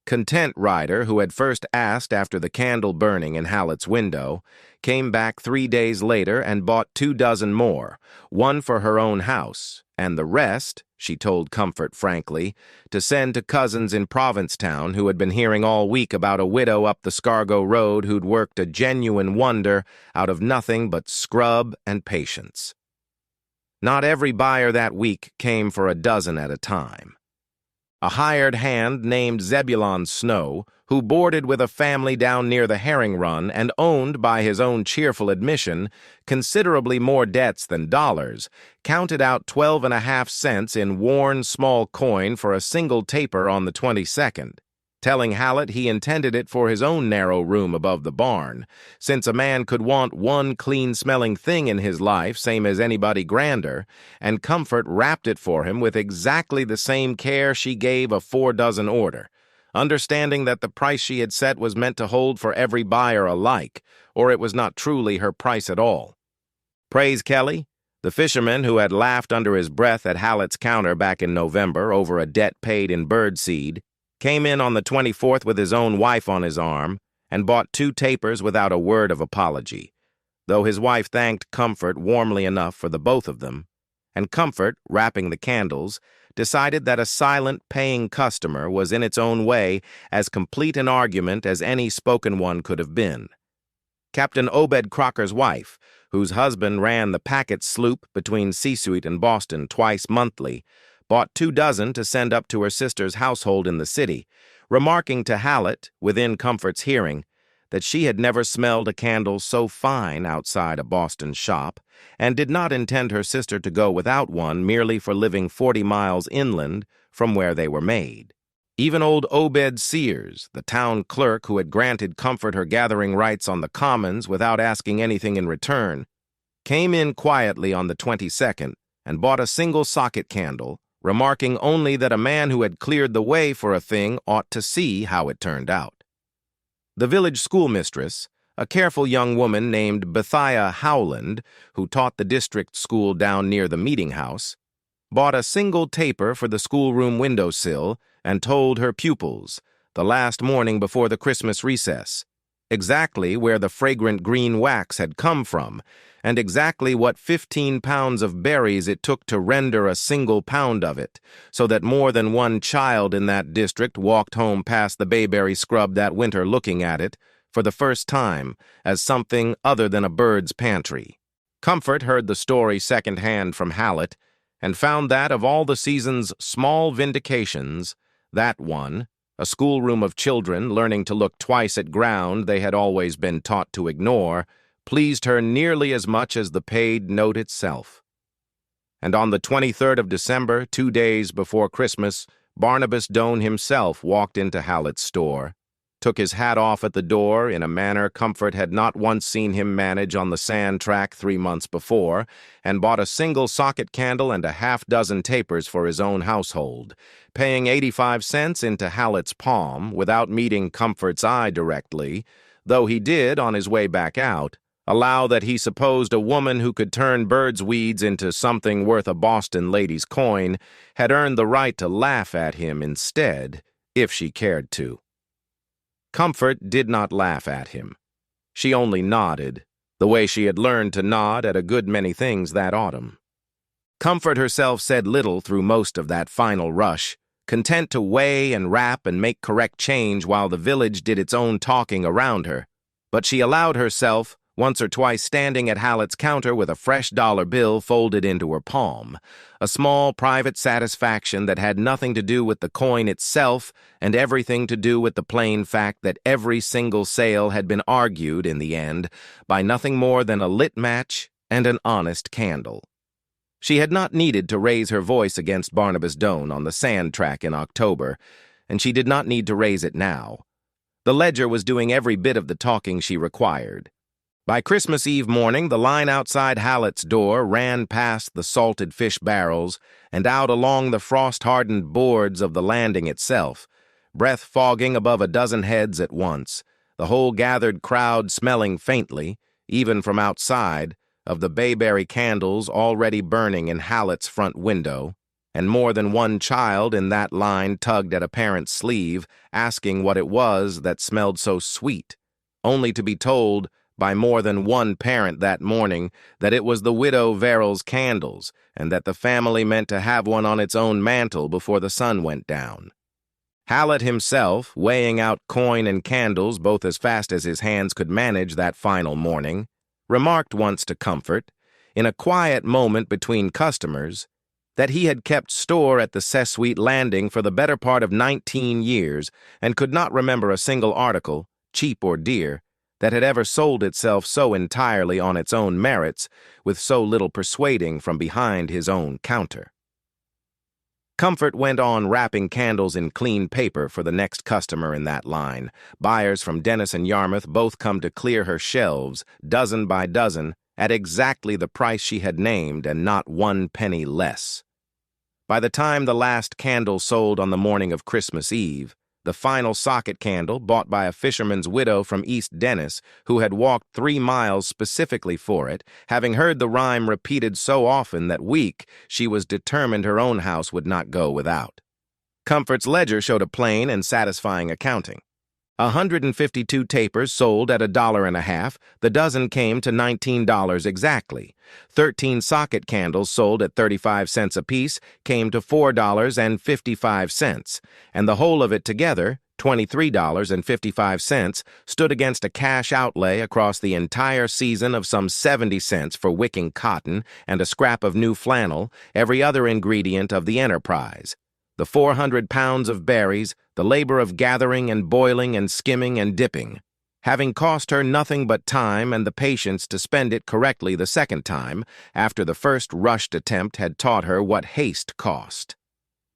Content Rider, who had first asked after the candle burning in Hallett's window, came back 3 days later and bought 2 dozen more, 1 for her own house, and the rest, she told Comfort frankly, to send to cousins in Provincetown who had been hearing all week about a widow up the Scargo Road who'd worked a genuine wonder out of nothing but scrub and patience. Not every buyer that week came for a dozen at a time. A hired hand named Zebulon Snow, who boarded with a family down near the Herring Run and owned, by his own cheerful admission, considerably more debts than dollars, counted out 12.5 cents in worn small coin for a single taper on the 22nd, telling Hallett he intended it for his own narrow room above the barn, since a man could want one clean-smelling thing in his life, same as anybody grander, and Comfort wrapped it for him with exactly the same care she gave a 4 dozen order, understanding that the price she had set was meant to hold for every buyer alike, or it was not truly her price at all. Praise Kelly, the fisherman who had laughed under his breath at Hallett's counter back in November over a debt paid in birdseed, came in on the 24th with his own wife on his arm and bought 2 tapers without a word of apology, though his wife thanked Comfort warmly enough for the both of them, and Comfort, wrapping the candles, decided that a silent paying customer was in its own way as complete an argument as any spoken one could have been. Captain Obed Crocker's wife, whose husband ran the packet sloop between C-Suite and Boston twice monthly, bought 2 dozen to send up to her sister's household in the city, remarking to Hallett, within Comfort's hearing, that she had never smelled a candle so fine outside a Boston shop, and did not intend her sister to go without one merely for living 40 miles inland from where they were made. Even old Obed Sears, the town clerk who had granted Comfort her gathering rights on the commons without asking anything in return, came in quietly on the 22nd and bought a single socket candle, remarking only that a man who had cleared the way for a thing ought to see how it turned out. The village schoolmistress, a careful young woman named Bethiah Howland, who taught the district school down near the meeting house, bought a single taper for the schoolroom windowsill and told her pupils, the last morning before the Christmas recess, exactly where the fragrant green wax had come from, and exactly what 15 pounds of berries it took to render a single pound of it, so that more than one child in that district walked home past the Bayberry scrub that winter looking at it, for the first time, as something other than a bird's pantry. Comfort heard the story second-hand from Hallett, and found that, of all the season's small vindications, that one, a schoolroom of children learning to look twice at ground they had always been taught to ignore, pleased her nearly as much as the paid note itself. And on the 23rd of December, 2 days before Christmas, Barnabas Doane himself walked into Hallett's store, took his hat off at the door in a manner Comfort had not once seen him manage on the sand track 3 months before, and bought a single socket candle and a half-dozen tapers for his own household, paying 85 cents into Hallett's palm without meeting Comfort's eye directly, though he did, on his way back out, allow that he supposed a woman who could turn birds' weeds into something worth a Boston lady's coin had earned the right to laugh at him instead, if she cared to. Comfort did not laugh at him. She only nodded, the way she had learned to nod at a good many things that autumn. Comfort herself said little through most of that final rush, content to weigh and wrap and make correct change while the village did its own talking around her, but she allowed herself, once or twice standing at Hallett's counter with a fresh dollar bill folded into her palm, a small private satisfaction that had nothing to do with the coin itself and everything to do with the plain fact that every single sale had been argued, in the end, by nothing more than a lit match and an honest candle. She had not needed to raise her voice against Barnabas Doane on the sand track in October, and she did not need to raise it now. The ledger was doing every bit of the talking she required. By Christmas Eve morning, the line outside Hallett's door ran past the salted fish barrels and out along the frost-hardened boards of the landing itself, breath fogging above a dozen heads at once, the whole gathered crowd smelling faintly, even from outside, of the bayberry candles already burning in Hallett's front window, and more than one child in that line tugged at a parent's sleeve, asking what it was that smelled so sweet, only to be told by more than one parent that morning that it was the widow Verrill's candles, and that the family meant to have one on its own mantle before the sun went down. Hallett himself, weighing out coin and candles both as fast as his hands could manage that final morning, remarked once to Comfort, in a quiet moment between customers, that he had kept store at the Sessuite Landing for the better part of 19 years and could not remember a single article, cheap or dear, that had ever sold itself so entirely on its own merits, with so little persuading from behind his own counter. Comfort went on wrapping candles in clean paper for the next customer in that line. Buyers from Dennis and Yarmouth both come to clear her shelves, dozen by dozen, at exactly the price she had named and not 1 penny less. By the time the last candle sold on the morning of Christmas Eve, the final socket candle, bought by a fisherman's widow from East Dennis, who had walked 3 miles specifically for it, having heard the rhyme repeated so often that week she was determined her own house would not go without. Comfort's ledger showed a plain and satisfying accounting. 152 tapers sold at $1.50, the dozen came to $19 exactly. 13 socket candles sold at 35 cents apiece came to $4.55, and the whole of it together, $23.55, stood against a cash outlay across the entire season of some 70 cents for wicking cotton and a scrap of new flannel, every other ingredient of the enterprise. The 400 pounds of berries, the labor of gathering and boiling and skimming and dipping, having cost her nothing but time and the patience to spend it correctly the second time, after the first rushed attempt had taught her what haste cost.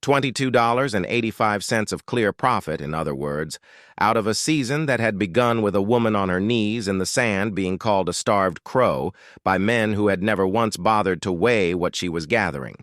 $22.85 of clear profit, in other words, out of a season that had begun with a woman on her knees in the sand being called a starved crow by men who had never once bothered to weigh what she was gathering.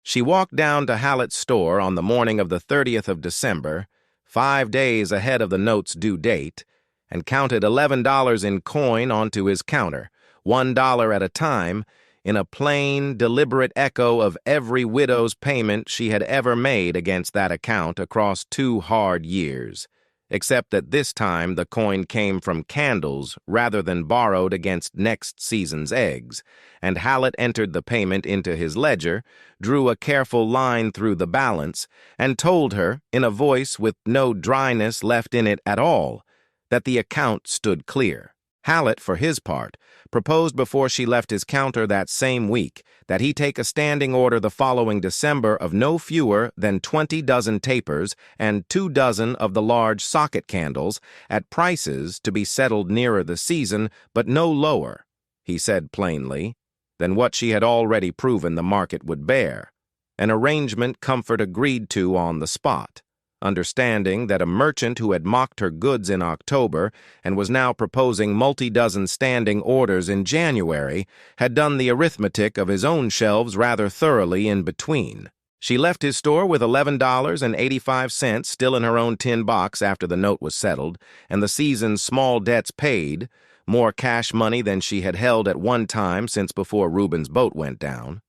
She walked down to Hallett's store on the morning of the 30th of December, 5 days ahead of the note's due date, and counted $11 in coin onto his counter, $1 at a time, in a plain, deliberate echo of every widow's payment she had ever made against that account across 2 hard years, except that this time the coin came from candles rather than borrowed against next season's eggs, and Hallett entered the payment into his ledger, drew a careful line through the balance, and told her, in a voice with no dryness left in it at all, that the account stood clear. Hallett, for his part, proposed before she left his counter that same week that he take a standing order the following December of no fewer than 20 dozen tapers and 2 dozen of the large socket candles at prices to be settled nearer the season, but no lower, he said plainly, than what she had already proven the market would bear, an arrangement Comfort agreed to on the spot, understanding that a merchant who had mocked her goods in October and was now proposing multi-dozen standing orders in January had done the arithmetic of his own shelves rather thoroughly in between. She left his store with $11.85 still in her own tin box after the note was settled, and the season's small debts paid, more cash money than she had held at one time since before Reuben's boat went down.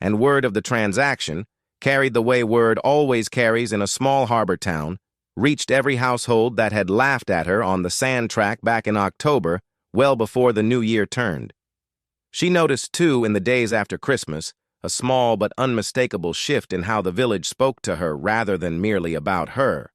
And word of the transaction, carried the way word always carries in a small harbor town, reached every household that had laughed at her on the sand track back in October, well before the new year turned. She noticed, too, in the days after Christmas, a small but unmistakable shift in how the village spoke to her rather than merely about her.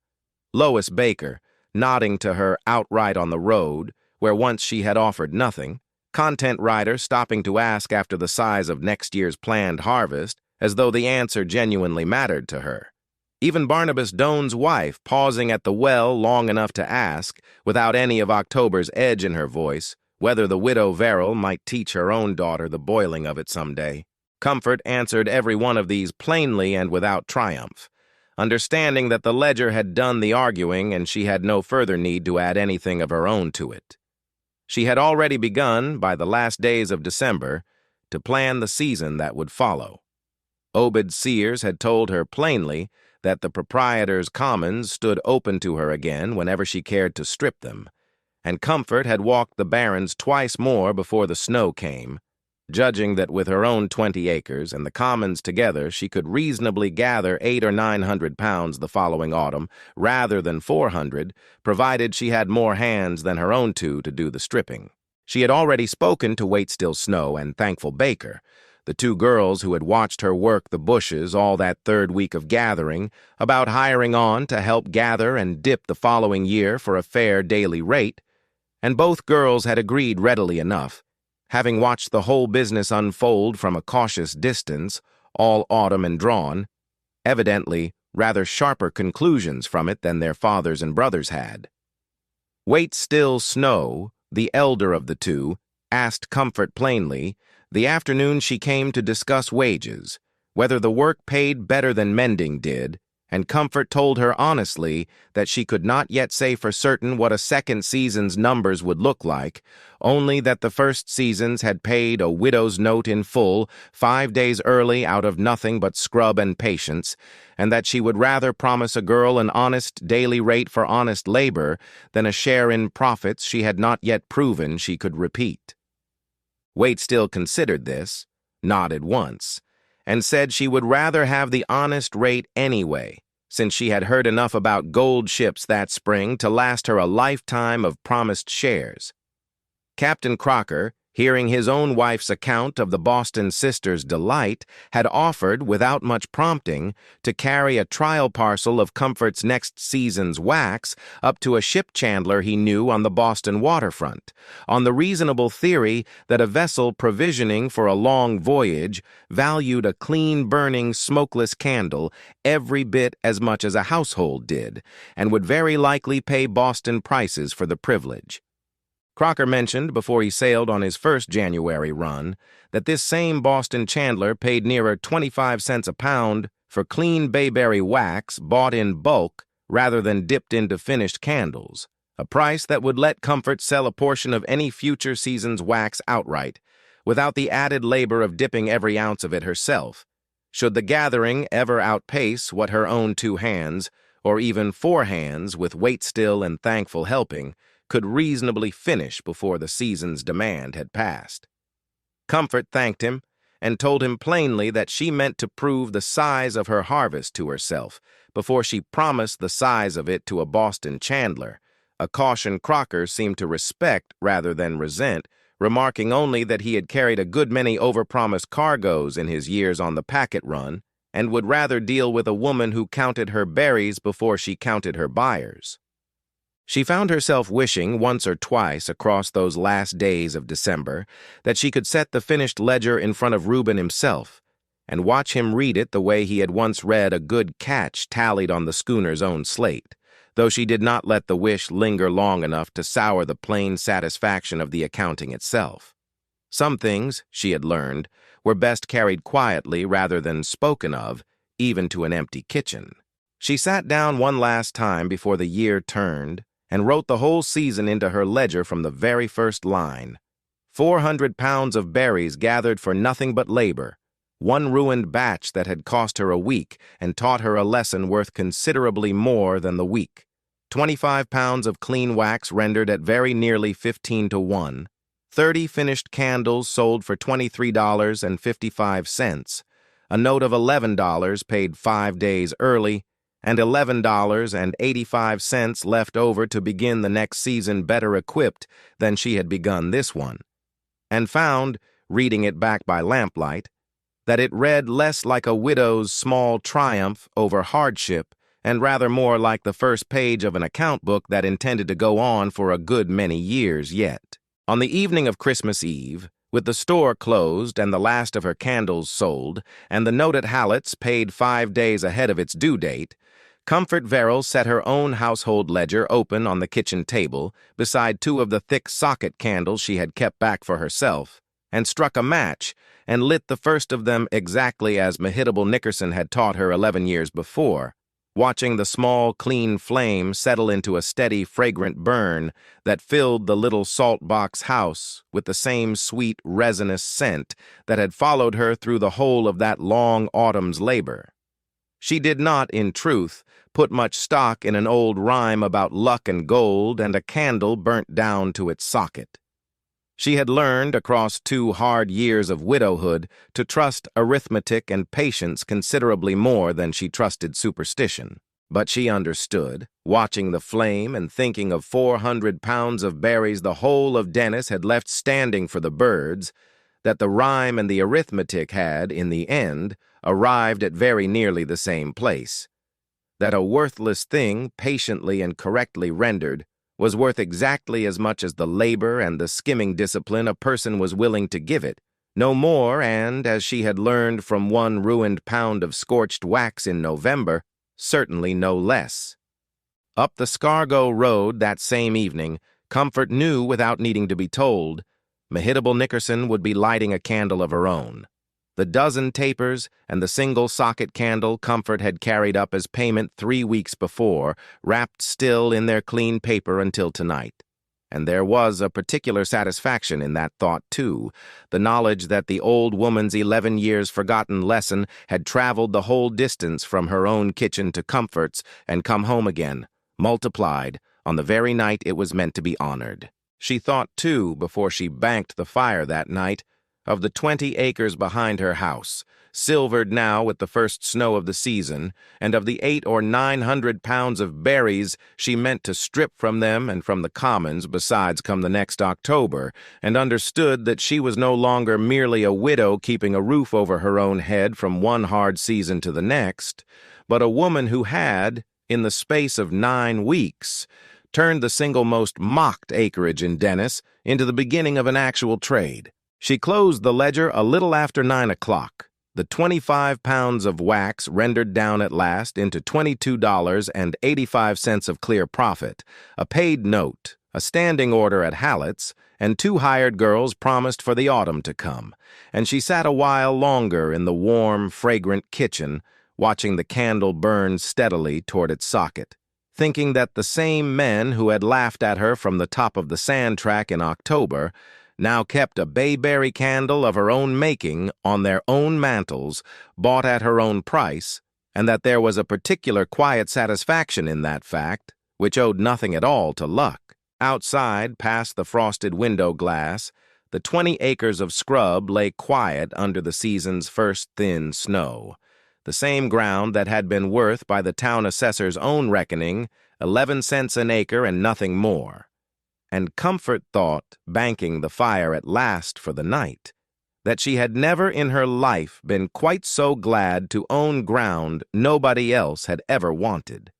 Lois Baker, nodding to her outright on the road, where once she had offered nothing, content writer stopping to ask after the size of next year's planned harvest, as though the answer genuinely mattered to her. Even Barnabas Doane's wife pausing at the well long enough to ask, without any of October's edge in her voice, whether the widow Verrill might teach her own daughter the boiling of it someday. Comfort answered every one of these plainly and without triumph, understanding that the ledger had done the arguing and she had no further need to add anything of her own to it. She had already begun, by the last days of December, to plan the season that would follow. Obed Sears had told her plainly that the proprietor's commons stood open to her again whenever she cared to strip them, and Comfort had walked the barrens twice more before the snow came, judging that with her own 20 acres and the commons together she could reasonably gather 800 or 900 pounds the following autumn rather than 400, provided she had more hands than her own two to do the stripping. She had already spoken to Waitstill Snow and Thankful Baker, the two girls who had watched her work the bushes all that third week of gathering, about hiring on to help gather and dip the following year for a fair daily rate, and both girls had agreed readily enough, having watched the whole business unfold from a cautious distance, all autumn and drawn, evidently rather sharper conclusions from it than their fathers and brothers had. Waitstill Snow, the elder of the two, asked Comfort plainly, the afternoon she came to discuss wages, whether the work paid better than mending did, and Comfort told her honestly that she could not yet say for certain what a second season's numbers would look like, only that the first season's had paid a widow's note in full 5 days early out of nothing but scrub and patience, and that she would rather promise a girl an honest daily rate for honest labor than a share in profits she had not yet proven she could repeat. Waitstill considered this, nodded once, and said she would rather have the honest rate anyway, since she had heard enough about gold ships that spring to last her a lifetime of promised shares. Captain Crocker, hearing his own wife's account of the Boston sisters' delight, had offered, without much prompting, to carry a trial parcel of Comfort's next season's wax up to a ship chandler he knew on the Boston waterfront, on the reasonable theory that a vessel provisioning for a long voyage valued a clean-burning, smokeless candle every bit as much as a household did, and would very likely pay Boston prices for the privilege. Crocker mentioned, before he sailed on his first January run, that this same Boston chandler paid nearer 25 cents a pound for clean bayberry wax bought in bulk rather than dipped into finished candles, a price that would let Comfort sell a portion of any future season's wax outright, without the added labor of dipping every ounce of it herself, should the gathering ever outpace what her own 2 hands, or even 4 hands with Waitstill and Thankful helping, could reasonably finish before the season's demand had passed. Comfort thanked him and told him plainly that she meant to prove the size of her harvest to herself before she promised the size of it to a Boston chandler, a caution Crocker seemed to respect rather than resent, remarking only that he had carried a good many overpromised cargoes in his years on the packet run and would rather deal with a woman who counted her berries before she counted her buyers. She found herself wishing once or twice across those last days of December that she could set the finished ledger in front of Reuben himself and watch him read it the way he had once read a good catch tallied on the schooner's own slate, though she did not let the wish linger long enough to sour the plain satisfaction of the accounting itself. Some things, she had learned, were best carried quietly rather than spoken of, even to an empty kitchen. She sat down one last time before the year turned, and wrote the whole season into her ledger from the very first line. 400 pounds of berries gathered for nothing but labor, one ruined batch that had cost her a week and taught her a lesson worth considerably more than the week. 25 pounds of clean wax rendered at very nearly 15 to 1, 30 finished candles sold for $23.55, a note of $11 paid 5 days early, and $11.85 left over to begin the next season better equipped than she had begun this one, and found, reading it back by lamplight, that it read less like a widow's small triumph over hardship and rather more like the first page of an account book that intended to go on for a good many years yet. On the evening of Christmas Eve, with the store closed and the last of her candles sold, and the note at Hallett's paid 5 days ahead of its due date, Comfort Verrill set her own household ledger open on the kitchen table beside 2 of the thick socket candles she had kept back for herself, and struck a match and lit the first of them exactly as Mehitable Nickerson had taught her 11 years before, watching the small, clean flame settle into a steady, fragrant burn that filled the little salt box house with the same sweet, resinous scent that had followed her through the whole of that long autumn's labor. She did not, in truth, put much stock in an old rhyme about luck and gold and a candle burnt down to its socket. She had learned, across 2 hard years of widowhood, to trust arithmetic and patience considerably more than she trusted superstition. But she understood, watching the flame and thinking of 400 pounds of berries the whole of Dennis had left standing for the birds, that the rhyme and the arithmetic had, in the end, arrived at very nearly the same place. That a worthless thing, patiently and correctly rendered, was worth exactly as much as the labor and the skimming discipline a person was willing to give it, no more, and, as she had learned from 1 ruined pound of scorched wax in November, certainly no less. Up the Scargo Road that same evening, Comfort knew without needing to be told, Mehitable Nickerson would be lighting a candle of her own. The dozen tapers and the single socket candle Comfort had carried up as payment 3 weeks before, wrapped still in their clean paper until tonight. And there was a particular satisfaction in that thought, too, the knowledge that the old woman's 11 years forgotten lesson had traveled the whole distance from her own kitchen to Comfort's and come home again, multiplied, on the very night it was meant to be honored. She thought, too, before she banked the fire that night, of the 20 acres behind her house, silvered now with the first snow of the season, and of the 800 or 900 pounds of berries she meant to strip from them and from the commons besides come the next October, and understood that she was no longer merely a widow keeping a roof over her own head from one hard season to the next, but a woman who had, in the space of 9 weeks, turned the single most mocked acreage in Dennis into the beginning of an actual trade. She closed the ledger a little after 9 o'clock, the 25 pounds of wax rendered down at last into $22.85 of clear profit, a paid note, a standing order at Hallett's, and 2 hired girls promised for the autumn to come, and she sat a while longer in the warm, fragrant kitchen, watching the candle burn steadily toward its socket, thinking that the same men who had laughed at her from the top of the sand track in October now kept a bayberry candle of her own making on their own mantels, bought at her own price, and that there was a particular quiet satisfaction in that fact, which owed nothing at all to luck. Outside, past the frosted window glass, the 20 acres of scrub lay quiet under the season's first thin snow, the same ground that had been worth, by the town assessor's own reckoning, 11 cents an acre and nothing more. And Comfort thought, banking the fire at last for the night, that she had never in her life been quite so glad to own ground nobody else had ever wanted.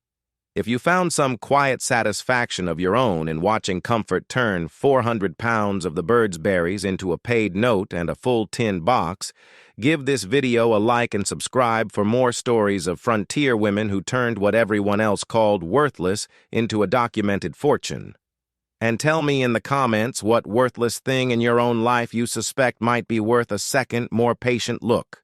If you found some quiet satisfaction of your own in watching Comfort turn 400 pounds of the bird's berries into a paid note and a full tin box, give this video a like and subscribe for more stories of frontier women who turned what everyone else called worthless into a documented fortune. And tell me in the comments what worthless thing in your own life you suspect might be worth a second, more patient look.